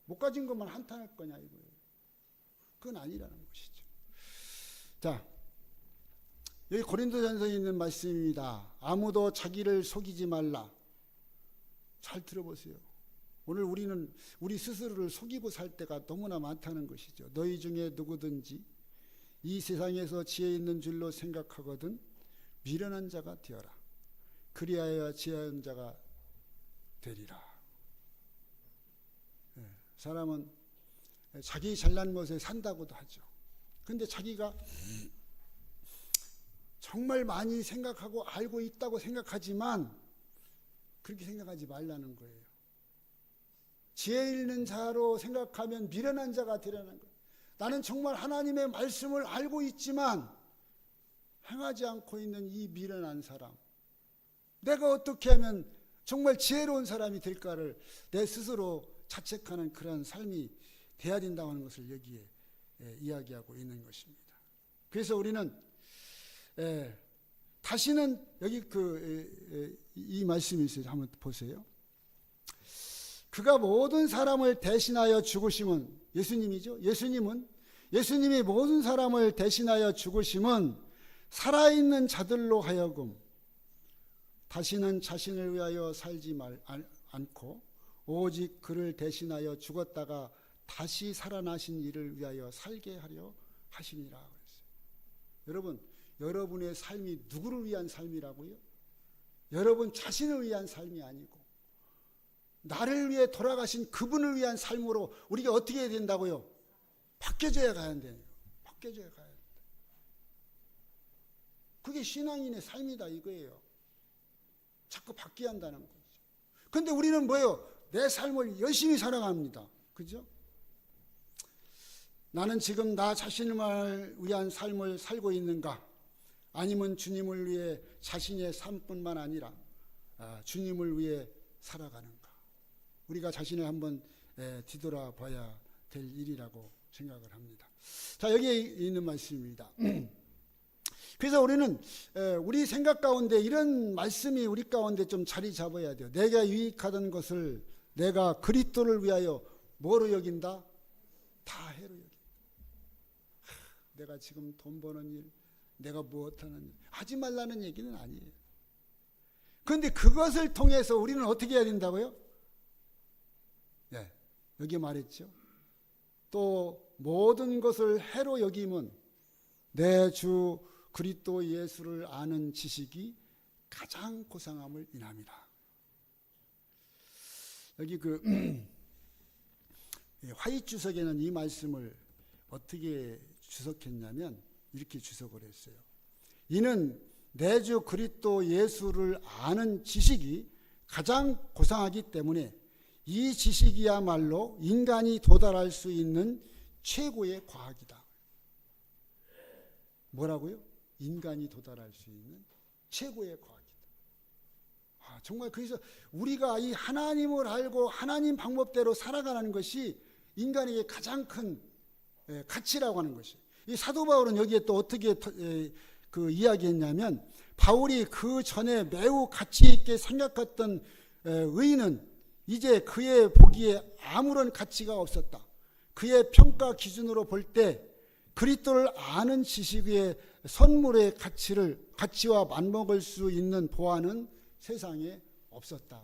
못 가진 것만 한탄할 거냐 이거예요. 그건 아니라는 것이죠. 자, 여기 고린도전서에 있는 말씀입니다. 아무도 자기를 속이지 말라. 잘 들어보세요. 오늘 우리는 우리 스스로를 속이고 살 때가 너무나 많다는 것이죠. 너희 중에 누구든지 이 세상에서 지혜 있는 줄로 생각하거든 미련한 자가 되어라. 그리하여 지혜한 자가 되리라. 사람은 자기 잘난 것에 산다고도 하죠. 그런데 자기가 정말 많이 생각하고 알고 있다고 생각하지만 그렇게 생각하지 말라는 거예요. 지혜 있는 자로 생각하면 미련한 자가 되라는 거예요. 나는 정말 하나님의 말씀을 알고 있지만 행하지 않고 있는 이 미련한 사람, 내가 어떻게 하면 정말 지혜로운 사람이 될까를 내 스스로 자책하는 그런 삶이 돼야 된다는 것을 여기에 이야기하고 있는 것입니다. 그래서 우리는 다시는 여기 이 말씀이 있어요. 한번 보세요. 그가 모든 사람을 대신하여 죽으심은, 예수님이죠. 예수님이 모든 사람을 대신하여 죽으심은 살아있는 자들로 하여금 다시는 자신을 위하여 살지 않고 오직 그를 대신하여 죽었다가 다시 살아나신 이를 위하여 살게 하려 하심이라 그랬어요. 여러분, 여러분의 삶이 누구를 위한 삶이라고요? 여러분 자신을 위한 삶이 아니고 나를 위해 돌아가신 그분을 위한 삶으로 우리가 어떻게 해야 된다고요? 바뀌어져야 가야 돼요. 바뀌어져야 가야 된다. 그게 신앙인의 삶이다 이거예요. 자꾸 바뀌어야 한다는 거죠. 그런데 우리는 뭐예요? 내 삶을 열심히 살아갑니다. 그죠? 나는 지금 나 자신을 위한 삶을 살고 있는가? 아니면 주님을 위해 자신의 삶뿐만 아니라 주님을 위해 살아가는가? 우리가 자신을 한번 뒤돌아봐야 될 일이라고 생각을 합니다. 자, 여기에 있는 말씀입니다. 그래서 우리는 우리 생각 가운데 이런 말씀이 우리 가운데 좀 자리 잡아야 돼요. 내가 유익하던 것을 내가 그리스도를 위하여 뭐로 여긴다? 다 해로 여긴다. 내가 지금 돈 버는 일, 내가 무엇하는 일 하지 말라는 얘기는 아니에요. 그런데 그것을 통해서 우리는 어떻게 해야 된다고요? 여기 말했죠. 또 모든 것을 해로 여김은 내 주 그리스도 예수를 아는 지식이 가장 고상함을 인함이라. 여기 화이 주석에는 이 말씀을 어떻게 주석했냐면 이렇게 주석을 했어요. 이는 내 주 그리스도 예수를 아는 지식이 가장 고상하기 때문에 이 지식이야말로 인간이 도달할 수 있는 최고의 과학이다. 뭐라고요? 인간이 도달할 수 있는 최고의 과학이다. 정말 그래서 우리가 이 하나님을 알고 하나님 방법대로 살아가는 것이 인간에게 가장 큰 가치라고 하는 것이에요. 이 사도 바울은 여기에 또 어떻게 이야기했냐면 바울이 그 전에 매우 가치 있게 생각했던 의인은 이제 그의 보기에 아무런 가치가 없었다. 그의 평가 기준으로 볼 때 그리스도를 아는 지식의 선물의 가치와 맞먹을 수 있는 보안은 세상에 없었다.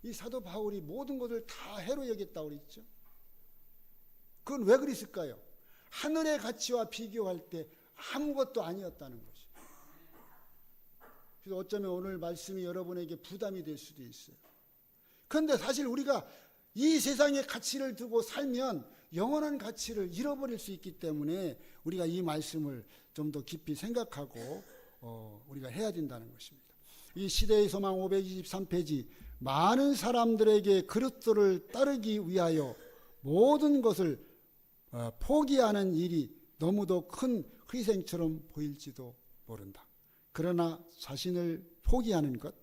이 사도 바울이 모든 것을 다 해로 여겼다고 그랬죠. 그건 왜 그랬을까요? 하늘의 가치와 비교할 때 아무것도 아니었다는 것이죠. 그래서 어쩌면 오늘 말씀이 여러분에게 부담이 될 수도 있어요. 그런데 사실 우리가 이 세상의 가치를 두고 살면 영원한 가치를 잃어버릴 수 있기 때문에 우리가 이 말씀을 좀 더 깊이 생각하고 우리가 해야 된다는 것입니다. 이 시대의 소망 523페이지 많은 사람들에게 그리스도를 따르기 위하여 모든 것을 포기하는 일이 너무도 큰 희생처럼 보일지도 모른다. 그러나 자신을 포기하는 것,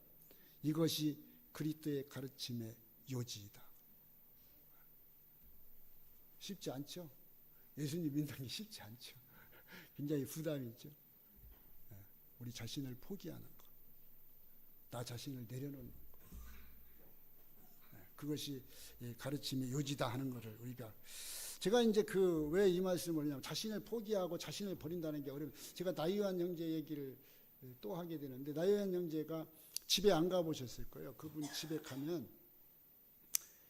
이것이 그리스도의 가르침의 요지이다. 쉽지 않죠? 예수님 믿는 게 쉽지 않죠? 굉장히 부담이 있죠? 우리 자신을 포기하는 것, 나 자신을 내려놓는 것, 그것이 가르침의 요지다 하는 것을 우리가, 제가 이제 왜 이 말씀을 하냐면 자신을 포기하고 자신을 버린다는 게 어려워요. 제가 나이완 형제 얘기를 또 하게 되는데, 나이완 형제가 집에 안 가보셨을 거예요. 그분 집에 가면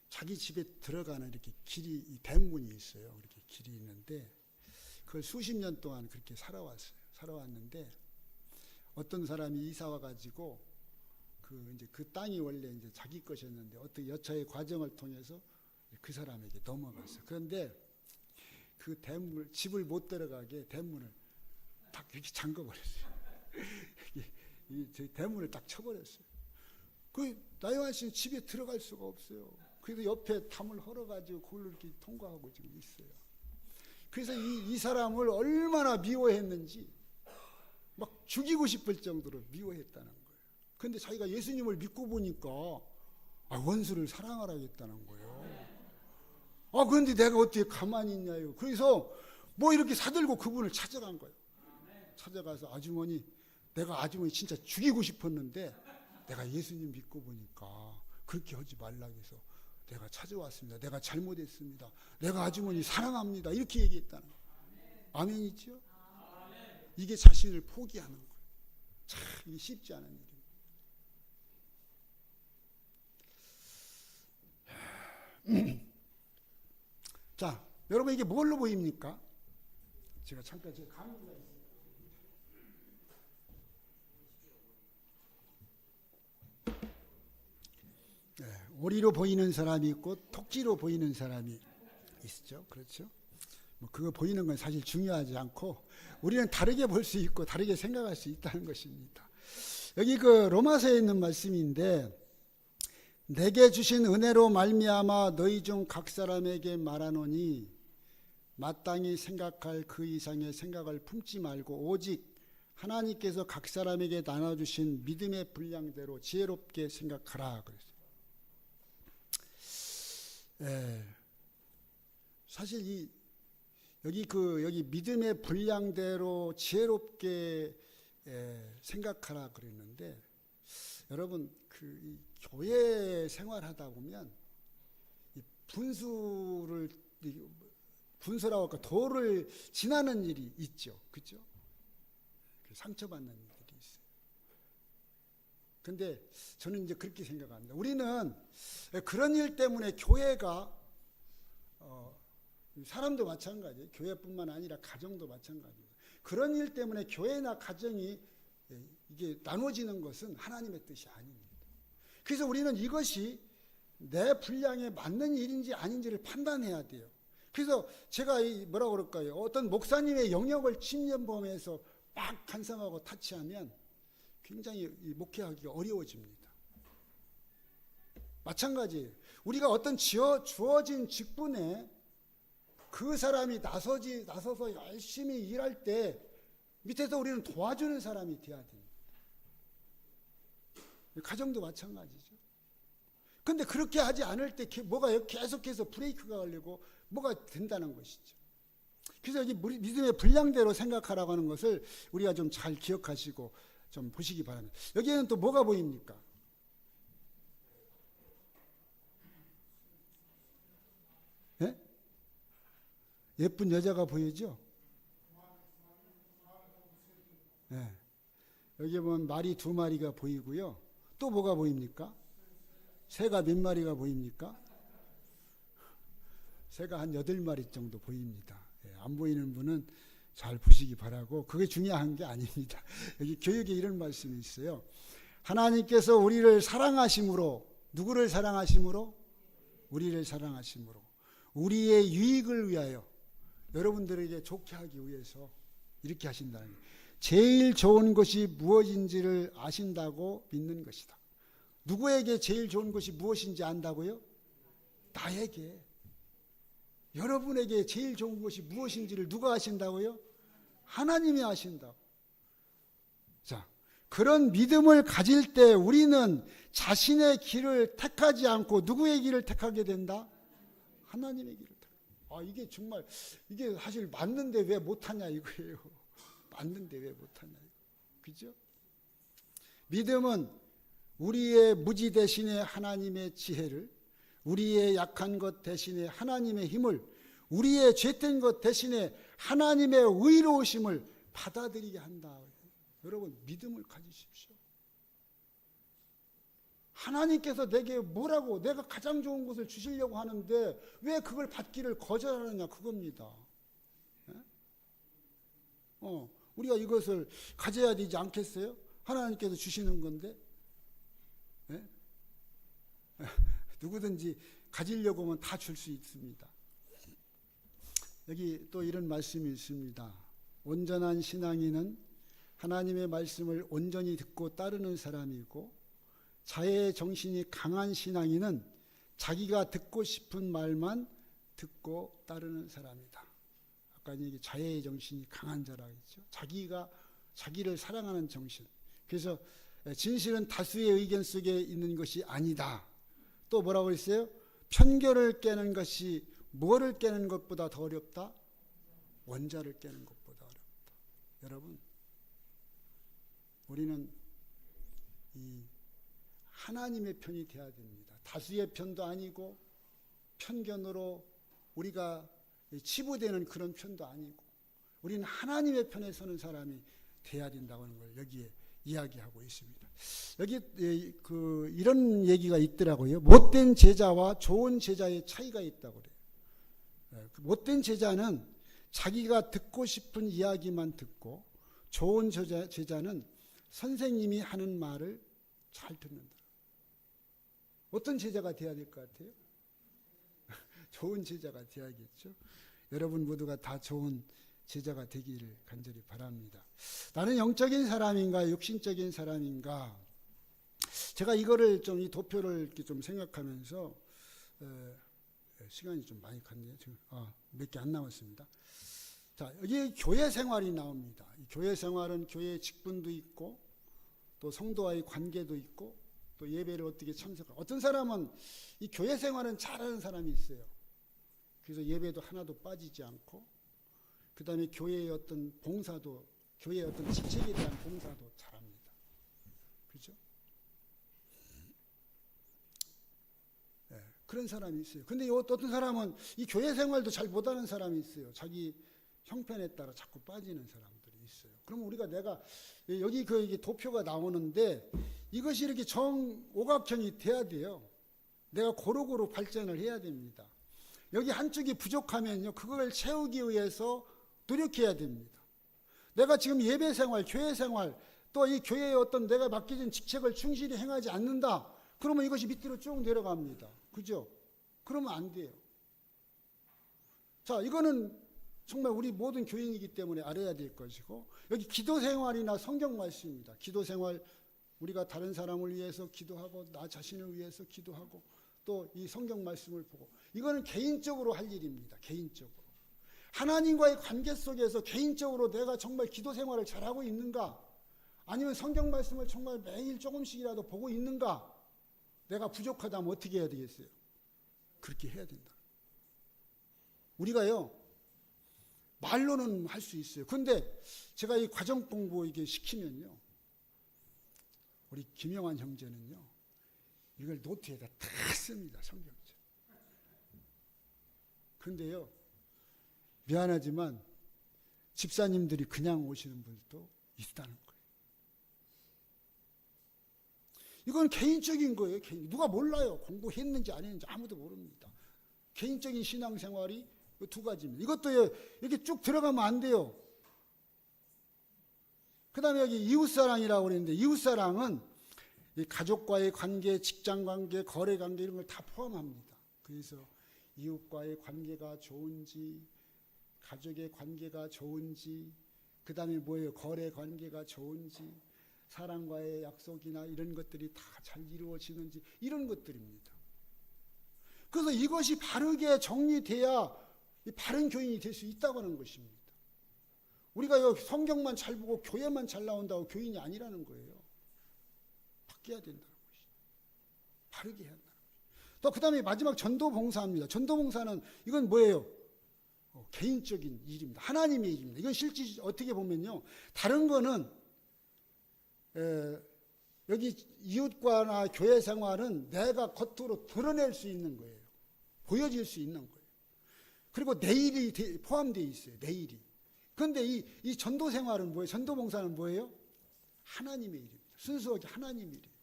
자기 집에 들어가는 이렇게 길이, 이 대문이 있어요. 이렇게 길이 있는데 그걸 수십 년 동안 그렇게 살아왔는데 어떤 사람이 이사 와가지고 그 땅이 원래 이제 자기 것이었는데 어떤 여차의 과정을 통해서 그 사람에게 넘어갔어요. 그런데 그 대문, 집을 못 들어가게 대문을 딱 이렇게 잠궈버렸어요. 이 대문을 딱 쳐버렸어요. 나이완 씨는 집에 들어갈 수가 없어요. 그래서 옆에 담을 헐어가지고 그걸로 이렇게 통과하고 지금 있어요. 그래서 이 사람을 얼마나 미워했는지 막 죽이고 싶을 정도로 미워했다는 거예요. 그런데 자기가 예수님을 믿고 보니까 원수를 사랑하라고 했다는 거예요. 그런데 내가 어떻게 가만히 있냐요. 그래서 뭐 이렇게 사들고 그분을 찾아간 거예요. 찾아가서 아주머니, 내가 아주머니 진짜 죽이고 싶었는데 내가 예수님 믿고 보니까 그렇게 하지 말라고 해서 내가 찾아왔습니다. 내가 잘못했습니다. 내가 아주머니 사랑합니다. 이렇게 얘기했다는 거예요. 아멘이죠? 이게 자신을 포기하는 거예요. 참 이게 쉽지 않은 일입니다. 자, 여러분 이게 뭘로 보입니까? 제가 잠깐 제 강의가 있어요. 네, 오리로 보이는 사람이 있고 토끼로 보이는 사람이 있죠. 그렇죠? 뭐 그거 보이는 건 사실 중요하지 않고 우리는 다르게 볼 수 있고 다르게 생각할 수 있다는 것입니다. 여기 그 로마서에 있는 말씀인데, 내게 주신 은혜로 말미암아 너희 중 각 사람에게 말하노니 마땅히 생각할 그 이상의 생각을 품지 말고 오직 하나님께서 각 사람에게 나눠주신 믿음의 분량대로 지혜롭게 생각하라. 그랬어요. 사실 여기 믿음의 분량대로 지혜롭게 생각하라 그랬는데, 여러분 이 교회 생활하다 보면 이 분수라고 할까, 도를 지나는 일이 있죠. 그죠? 상처받는 일이 있어요. 근데 저는 이제 그렇게 생각합니다. 우리는 그런 일 때문에 교회가 사람도 마찬가지예요. 교회뿐만 아니라 가정도 마찬가지예요. 그런 일 때문에 교회나 가정이 이게 나눠지는 것은 하나님의 뜻이 아닙니다. 그래서 우리는 이것이 내 분량에 맞는 일인지 아닌지를 판단해야 돼요. 그래서 제가 뭐라고 그럴까요? 어떤 목사님의 영역을 침범해서 막 간섭하고 타치하면 굉장히 목회하기가 어려워집니다. 마찬가지예요. 우리가 어떤 주어진 직분에 그 사람이 나서서 열심히 일할 때 밑에서 우리는 도와주는 사람이 돼야 됩니다. 가정도 마찬가지죠. 근데 그렇게 하지 않을 때 뭐가 계속해서 브레이크가 걸리고 뭐가 된다는 것이죠. 그래서 여기 믿음의 분량대로 생각하라고 하는 것을 우리가 좀 잘 기억하시고 좀 보시기 바랍니다. 여기에는 또 뭐가 보입니까? 예? 예쁜 여자가 보이죠? 예. 여기 보면 말이 2마리가 보이고요. 또 뭐가 보입니까? 새가 몇 마리가 보입니까? 새가 한 8마리 정도 보입니다. 예, 안 보이는 분은 잘 보시기 바라고, 그게 중요한 게 아닙니다. 여기 교육에 이런 말씀이 있어요. 하나님께서 우리를 사랑하심으로, 누구를 사랑하심으로? 우리를 사랑하심으로, 우리의 유익을 위하여, 여러분들에게 좋게 하기 위해서 이렇게 하신다는 거예요. 제일 좋은 것이 무엇인지를 아신다고 믿는 것이다. 누구에게 제일 좋은 것이 무엇인지 안다고요? 나에게. 여러분에게 제일 좋은 것이 무엇인지를 누가 아신다고요? 하나님이 아신다고. 자, 그런 믿음을 가질 때 우리는 자신의 길을 택하지 않고 누구의 길을 택하게 된다? 하나님의 길을 택하게. 이게 정말, 이게 사실 맞는데 왜 못하냐 이거예요. 맞는데 왜 못하냐. 그죠? 믿음은 우리의 무지 대신에 하나님의 지혜를, 우리의 약한 것 대신에 하나님의 힘을, 우리의 죄된 것 대신에 하나님의 의로우심을 받아들이게 한다. 여러분 믿음을 가지십시오. 하나님께서 내게 뭐라고, 내가 가장 좋은 것을 주시려고 하는데 왜 그걸 받기를 거절하느냐, 그겁니다. 우리가 이것을 가져야 되지 않겠어요? 하나님께서 주시는 건데. 누구든지 가지려고 하면 다 줄 수 있습니다. 여기 또 이런 말씀이 있습니다. 온전한 신앙인은 하나님의 말씀을 온전히 듣고 따르는 사람이고, 자애의 정신이 강한 신앙인은 자기가 듣고 싶은 말만 듣고 따르는 사람이다. 아까 얘기 자애의 정신이 강한 자라고 했죠. 자기를 사랑하는 정신. 그래서 진실은 다수의 의견 속에 있는 것이 아니다. 또 뭐라고 했어요? 편견을 깨는 것이 뭐를 깨는 것보다 더 어렵다? 원자를 깨는 것보다 어렵다. 여러분, 우리는 이 하나님의 편이 되어야 됩니다. 다수의 편도 아니고 편견으로 우리가 치부되는 그런 편도 아니고 우리는 하나님의 편에 서는 사람이 돼야 된다는 걸 여기에 이야기하고 있습니다. 여기 이런 얘기가 있더라고요. 못된 제자와 좋은 제자의 차이가 있다고 그래요. 못된 제자는 자기가 듣고 싶은 이야기만 듣고 좋은 제자는 선생님이 하는 말을 잘 듣는다. 어떤 제자가 돼야 될 것 같아요? 좋은 제자가 돼야겠죠. 여러분 모두가 다 좋은 제자가 되기를 간절히 바랍니다. 나는 영적인 사람인가 육신적인 사람인가? 제가 이거를 좀 이 도표를 이렇게 좀 생각하면서 시간이 좀 많이 갔네요. 몇 개 안 남았습니다. 자, 여기 교회 생활이 나옵니다. 이 교회 생활은 교회의 직분도 있고 또 성도와의 관계도 있고 또 예배를 어떻게 참석하고 어떤 사람은 이 교회 생활은 잘하는 사람이 있어요. 그래서 예배도 하나도 빠지지 않고 그 다음에 교회의 어떤 봉사도 교회의 어떤 직책에 대한 봉사도 잘합니다. 그렇죠? 네, 그런 사람이 있어요. 근데 어떤 사람은 이 교회 생활도 잘 못하는 사람이 있어요. 자기 형편에 따라 자꾸 빠지는 사람들이 있어요. 그럼 우리가 여기 이게 도표가 나오는데 이것이 이렇게 정오각형이 돼야 돼요. 내가 고루고루 발전을 해야 됩니다. 여기 한쪽이 부족하면요, 그걸 채우기 위해서 노력해야 됩니다. 내가 지금 예배 생활, 교회 생활, 또 이 교회의 어떤 내가 맡겨진 직책을 충실히 행하지 않는다. 그러면 이것이 밑으로 쭉 내려갑니다. 그죠? 그러면 안 돼요. 자, 이거는 정말 우리 모든 교인이기 때문에 알아야 될 것이고, 여기 기도 생활이나 성경 말씀입니다. 기도 생활, 우리가 다른 사람을 위해서 기도하고 나 자신을 위해서 기도하고 또 이 성경 말씀을 보고, 이거는 개인적으로 할 일입니다. 개인적으로. 하나님과의 관계 속에서 개인적으로 내가 정말 기도 생활을 잘하고 있는가? 아니면 성경 말씀을 정말 매일 조금씩이라도 보고 있는가? 내가 부족하다면 어떻게 해야 되겠어요? 그렇게 해야 된다. 우리가요, 말로는 할 수 있어요. 근데 제가 이 과정 공부 이게 시키면요, 우리 김영환 형제는요, 이걸 노트에다 다 씁니다. 성경책. 근데요, 미안하지만 집사님들이 그냥 오시는 분들도 있다는 거예요. 이건 개인적인 거예요. 누가 몰라요. 공부했는지 안 했는지 아무도 모릅니다. 개인적인 신앙생활이 두 가지입니다. 이것도 이렇게 쭉 들어가면 안 돼요. 그 다음에 여기 이웃사랑이라고 그랬는데, 이웃사랑은 이 가족과의 관계, 직장관계, 거래관계 이런 걸 다 포함합니다. 그래서 이웃과의 관계가 좋은지, 가족의 관계가 좋은지, 그 다음에 뭐예요? 거래 관계가 좋은지, 사랑과의 약속이나 이런 것들이 다 잘 이루어지는지, 이런 것들입니다. 그래서 이것이 바르게 정리돼야 바른 교인이 될 수 있다고 하는 것입니다. 우리가 여기 성경만 잘 보고 교회만 잘 나온다고 교인이 아니라는 거예요. 바뀌어야 된다는 것이죠. 바르게 해야 한다는 것이죠. 또 그 다음에 마지막 전도봉사입니다. 전도봉사는 이건 뭐예요? 개인적인 일입니다. 하나님의 일입니다. 이건 실제 어떻게 보면요, 다른 거는 여기 이웃과나 교회 생활은 내가 겉으로 드러낼 수 있는 거예요. 보여질 수 있는 거예요. 그리고 내일이 포함되어 있어요. 내일이. 그런데 이 전도 생활은 뭐예요? 전도 봉사는 뭐예요? 하나님의 일입니다. 순수하게 하나님의 일이에요.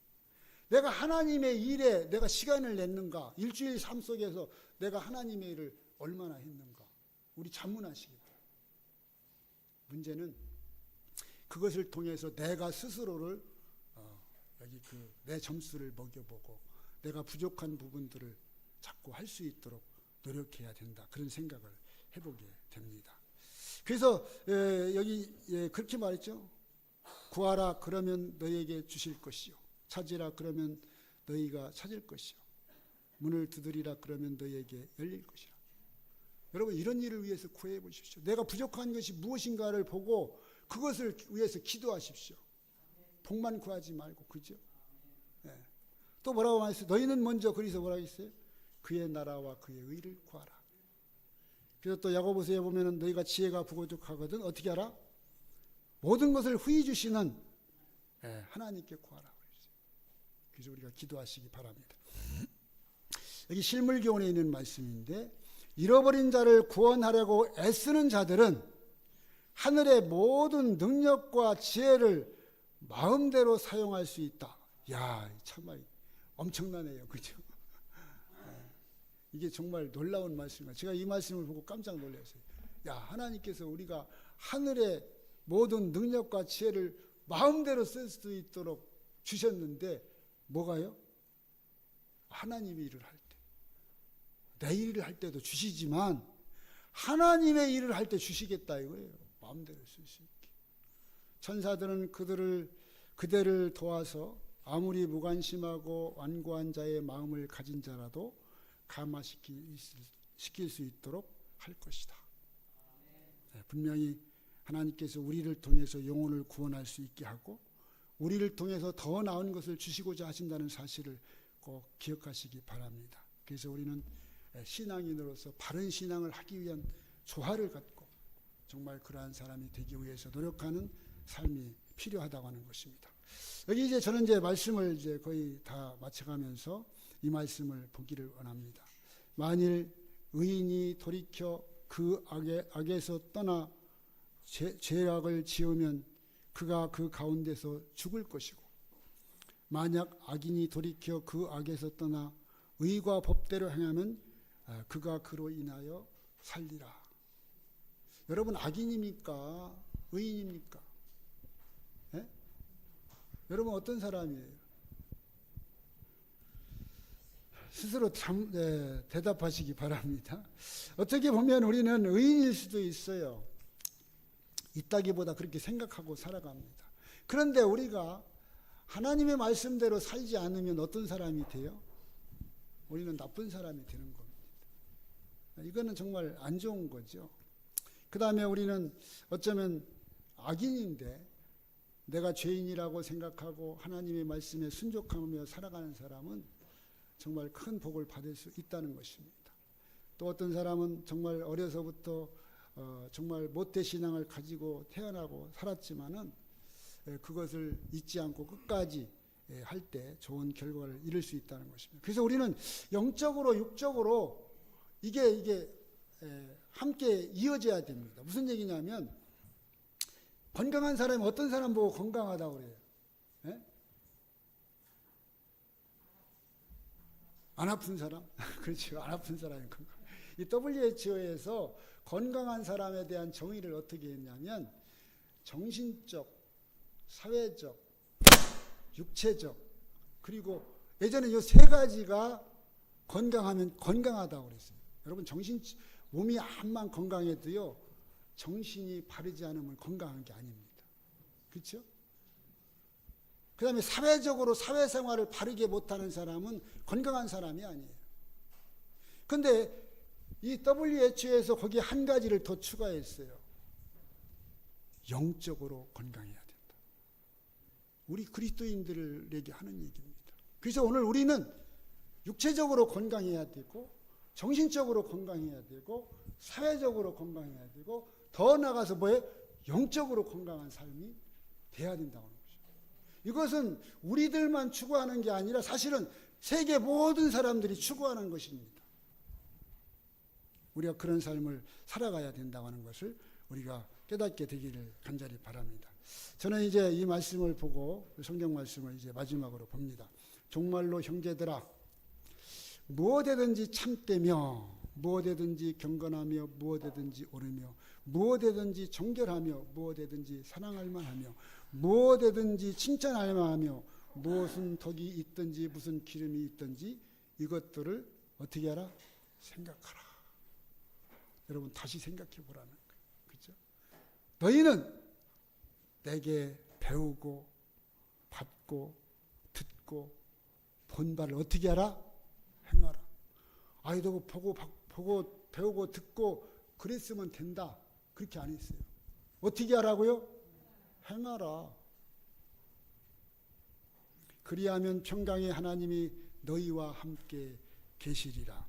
내가 하나님의 일에 내가 시간을 냈는가? 일주일 삶 속에서 내가 하나님의 일을 얼마나 했는가? 우리 자문하시기 바랍니다. 문제는 그것을 통해서 내가 스스로를 여기 내 점수를 먹여보고 내가 부족한 부분들을 자꾸 할 수 있도록 노력해야 된다. 그런 생각을 해보게 됩니다. 그래서 여기 그렇게 말했죠. 구하라 그러면 너희에게 주실 것이요. 찾으라 그러면 너희가 찾을 것이요. 문을 두드리라 그러면 너희에게 열릴 것이라. 여러분, 이런 일을 위해서 구해 보십시오. 내가 부족한 것이 무엇인가를 보고 그것을 위해서 기도하십시오. 복만 구하지 말고, 그죠? 네. 또 뭐라고 말했어요? 너희는 먼저, 그래서 뭐라고 했어요? 그의 나라와 그의 의를 구하라. 그래서 또 야고보서에 보면은 너희가 지혜가 부족하거든 어떻게 하라? 모든 것을 후히 주시는 하나님께 구하라. 그래서 우리가 기도하시기 바랍니다. 여기 실물교훈에 있는 말씀인데 잃어버린 자를 구원하려고 애쓰는 자들은 하늘의 모든 능력과 지혜를 마음대로 사용할 수 있다. 야, 정말 엄청나네요. 그죠? 이게 정말 놀라운 말씀이에요. 제가 이 말씀을 보고 깜짝 놀랐어요. 야, 하나님께서 우리가 하늘의 모든 능력과 지혜를 마음대로 쓸 수 있도록 주셨는데 뭐가요? 하나님의 일을 할 때, 내 일을 할 때도 주시지만 하나님의 일을 할 때 주시겠다 이거예요. 마음대로 쓸 수 있게. 천사들은 그대를 도와서 아무리 무관심하고 완고한 자의 마음을 가진 자라도 감화시킬 수 있도록 할 것이다. 분명히 하나님께서 우리를 통해서 영혼을 구원할 수 있게 하고 우리를 통해서 더 나은 것을 주시고자 하신다는 사실을 꼭 기억하시기 바랍니다. 그래서 우리는 신앙인으로서 바른 신앙을 하기 위한 조화를 갖고 정말 그러한 사람이 되기 위해서 노력하는 삶이 필요하다고 하는 것입니다. 여기 이제 저는 이제 말씀을 이제 거의 다 마쳐가면서 이 말씀을 보기를 원합니다. 만일 의인이 돌이켜 그 악에서 떠나 죄악을 지으면 그가 그 가운데서 죽을 것이고 만약 악인이 돌이켜 그 악에서 떠나 의와 법대로 행하면 그가 그로 인하여 살리라. 여러분 악인입니까? 의인입니까? 예? 여러분 어떤 사람이에요? 스스로 대답하시기 바랍니다. 어떻게 보면 우리는 의인일 수도 있어요. 있다기보다 그렇게 생각하고 살아갑니다. 그런데 우리가 하나님의 말씀대로 살지 않으면 어떤 사람이 돼요? 우리는 나쁜 사람이 되는 겁니다. 이거는 정말 안 좋은 거죠. 그 다음에 우리는 어쩌면 악인인데 내가 죄인이라고 생각하고 하나님의 말씀에 순종하며 살아가는 사람은 정말 큰 복을 받을 수 있다는 것입니다. 또 어떤 사람은 정말 어려서부터 정말 모태신앙을 가지고 태어나고 살았지만은 그것을 잊지 않고 끝까지 할 때 좋은 결과를 이룰 수 있다는 것입니다. 그래서 우리는 영적으로 육적으로 이게 함께 이어져야 됩니다. 무슨 얘기냐면 건강한 사람이 어떤 사람 보고 건강하다고 그래요? 예? 안 아픈 사람? 그렇죠. 안 아픈 사람이 건강. 이 WHO에서 건강한 사람에 대한 정의를 어떻게 했냐면 정신적, 사회적, 육체적 그리고 예전에 이 세 가지가 건강하면 건강하다고 그랬어요. 여러분 몸이 암만 건강해도요 정신이 바르지 않으면 건강한 게 아닙니다. 그렇죠? 그 다음에 사회적으로 사회생활을 바르게 못하는 사람은 건강한 사람이 아니에요. 그런데 이 WHO에서 거기에 한 가지를 더 추가했어요. 영적으로 건강해야 된다. 우리 그리스도인들에게 하는 얘기입니다. 그래서 오늘 우리는 육체적으로 건강해야 되고 정신적으로 건강해야 되고 사회적으로 건강해야 되고 더 나아가서 뭐예요? 영적으로 건강한 삶이 돼야 된다고 하는 거죠. 이것은 우리들만 추구하는 게 아니라 사실은 세계 모든 사람들이 추구하는 것입니다. 우리가 그런 삶을 살아가야 된다고 하는 것을 우리가 깨닫게 되기를 간절히 바랍니다. 저는 이제 이 말씀을 보고 성경 말씀을 이제 마지막으로 봅니다. 종말로 형제들아 무엇에든지 참되며 무엇에든지 경건하며 무엇에든지 옳으며 무엇에든지 정결하며 무엇에든지 사랑할 만하며 무엇에든지 칭찬할 만하며 무엇은 덕이 있든지 무슨 기름이 있든지 이것들을 어떻게 하라? 생각하라. 여러분 다시 생각해 보라는 거예요. 그렇죠? 너희는 내게 배우고 받고 듣고 본 바를 어떻게 하라? 행하라. 아이도 보고 배우고 듣고 그랬으면 된다. 그렇게 안 했어요. 어떻게 하라고요? 행하라. 그리하면 평강의 하나님이 너희와 함께 계시리라.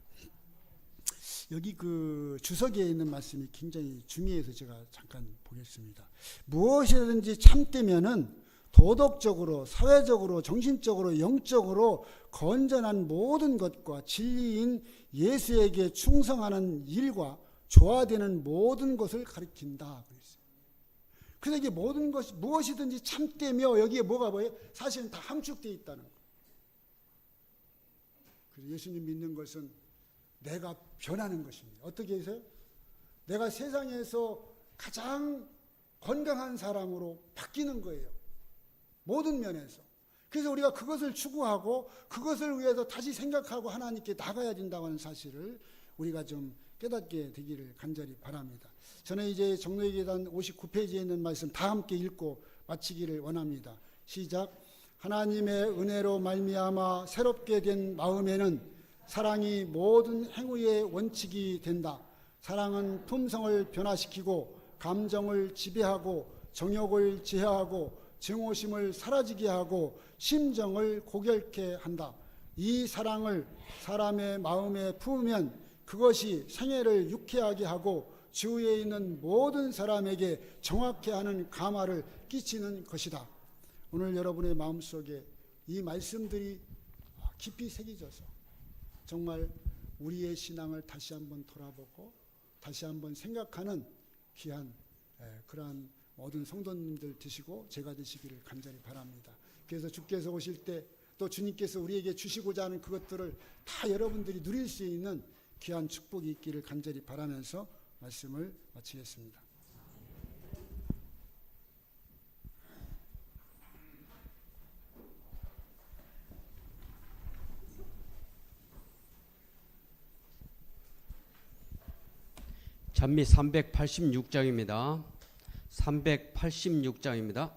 여기 그 주석에 있는 말씀이 굉장히 중요해서 제가 잠깐 보겠습니다. 무엇이든지 참되면은 도덕적으로, 사회적으로, 정신적으로, 영적으로 건전한 모든 것과 진리인 예수에게 충성하는 일과 조화되는 모든 것을 가리킨다. 그래서 이게 모든 것이 무엇이든지 참되며 여기에 뭐가 뭐예요? 사실은 다 함축되어 있다는 거예요. 그래서 예수님 믿는 것은 내가 변하는 것입니다. 어떻게 해서요? 내가 세상에서 가장 건강한 사람으로 바뀌는 거예요. 모든 면에서. 그래서 우리가 그것을 추구하고 그것을 위해서 다시 생각하고 하나님께 나가야 된다고 하는 사실을 우리가 좀 깨닫게 되기를 간절히 바랍니다. 저는 이제 정로의계단 59페이지에 있는 말씀 다 함께 읽고 마치기를 원합니다. 시작. 하나님의 은혜로 말미암아 새롭게 된 마음에는 사랑이 모든 행위의 원칙이 된다. 사랑은 품성을 변화시키고 감정을 지배하고 정욕을 제어하고 증오심을 사라지게 하고 심정을 고결케 한다. 이 사랑을 사람의 마음에 품으면 그것이 생애를 유쾌하게 하고 주위에 있는 모든 사람에게 정확해 하는 감화를 끼치는 것이다. 오늘 여러분의 마음속에 이 말씀들이 깊이 새겨져서 정말 우리의 신앙을 다시 한번 돌아보고 다시 한번 생각하는 귀한 그러한 모든 성도님들 되시고 제가 되시기를 간절히 바랍니다. 그래서 주께서 오실 때 또 주님께서 우리에게 주시고자 하는 그것들을 다 여러분들이 누릴 수 있는 귀한 축복이 있기를 간절히 바라면서 말씀을 마치겠습니다. 찬미 386장입니다. 386장입니다.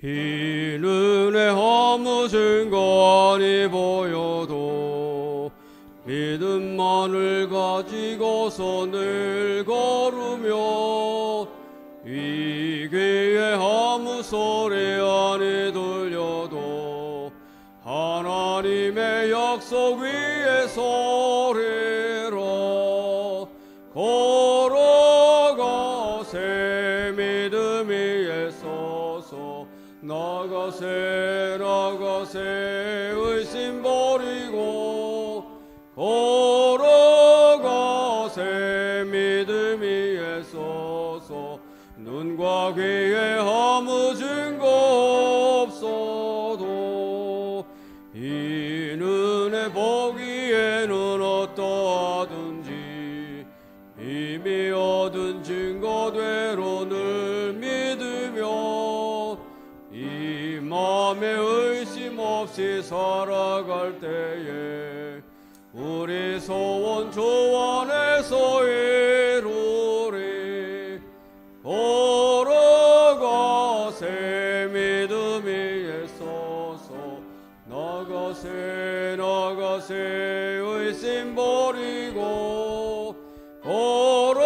이 눈에 아무 증거니 보여도 믿음만을 가지고서 늘 걸으며 이 귀에 아무 소리 안에 들려도 하나님의 약속 위에 서리라. 걸어가세 믿음 위에 서서 나가세 의심 버리고 걸어가세 믿음 위에 서서 눈과 귀에 아무 증거 없어도 이 눈에 보기에는 어떠하든지 이미 얻은 증거대로 늘 믿으며 이 마음에 의심 없이 살아갈 때에 우리 소원 주 안에서 이루리. 걸어가세 믿음 위에 서서 나가세 의심 버리고 걸어가세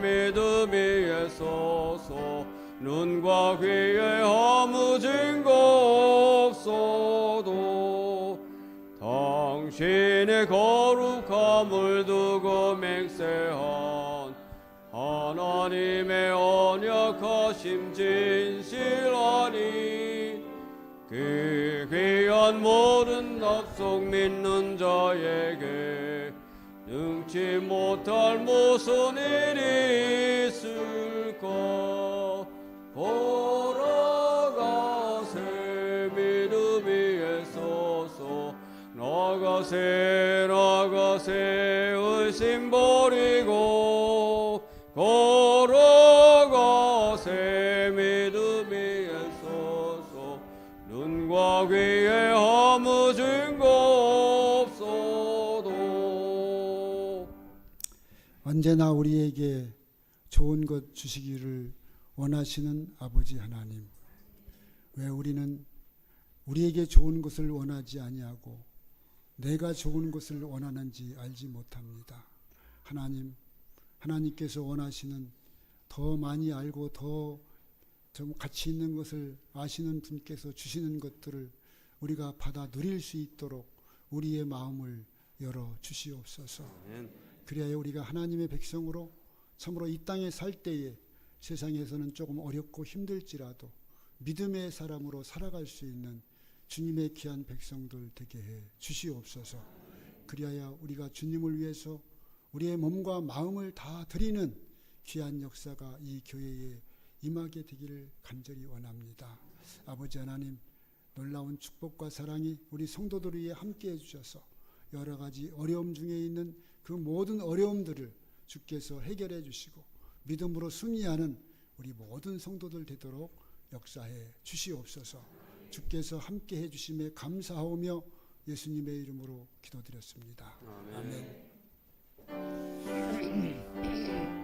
믿음 위에 서서 눈과 귀에 아무 증거 없어도 당신의 거룩함을 두고 맹세한 하나님의 언약하심 진실하니 그 귀한 모든 약속 믿는 자에게 능치 못할 무슨 일이 있을까. 걸어가세 믿음 위에 서서 나가세 의심 버리고 걸어가세 믿음 위에 서서 눈과 귀에 아무 증거 없어도 언제나 우리에게 좋은 것 주시기를 원하시는 아버지 하나님, 왜 우리는 우리에게 좋은 것을 원하지 아니하고 내가 좋은 것을 원하는지 알지 못합니다. 하나님, 하나님께서 원하시는 더 많이 알고 더 좀 가치 있는 것을 아시는 분께서 주시는 것들을 우리가 받아 누릴 수 있도록 우리의 마음을 열어 주시옵소서. 아멘. 그리하여 우리가 하나님의 백성으로 참으로 이 땅에 살 때에 세상에서는 조금 어렵고 힘들지라도 믿음의 사람으로 살아갈 수 있는 주님의 귀한 백성들 되게 해 주시옵소서. 그리하여 우리가 주님을 위해서 우리의 몸과 마음을 다 드리는 귀한 역사가 이 교회에 임하게 되기를 간절히 원합니다. 아버지 하나님, 놀라운 축복과 사랑이 우리 성도들 위해 함께해 주셔서 여러 가지 어려움 중에 있는 그 모든 어려움들을 주께서 해결해 주시고 믿음으로 승리하는 우리 모든 성도들 되도록 역사해 주시옵소서. 주께서 함께해 주심에 감사하오며 예수님의 이름으로 기도드렸습니다. 아멘. 아멘.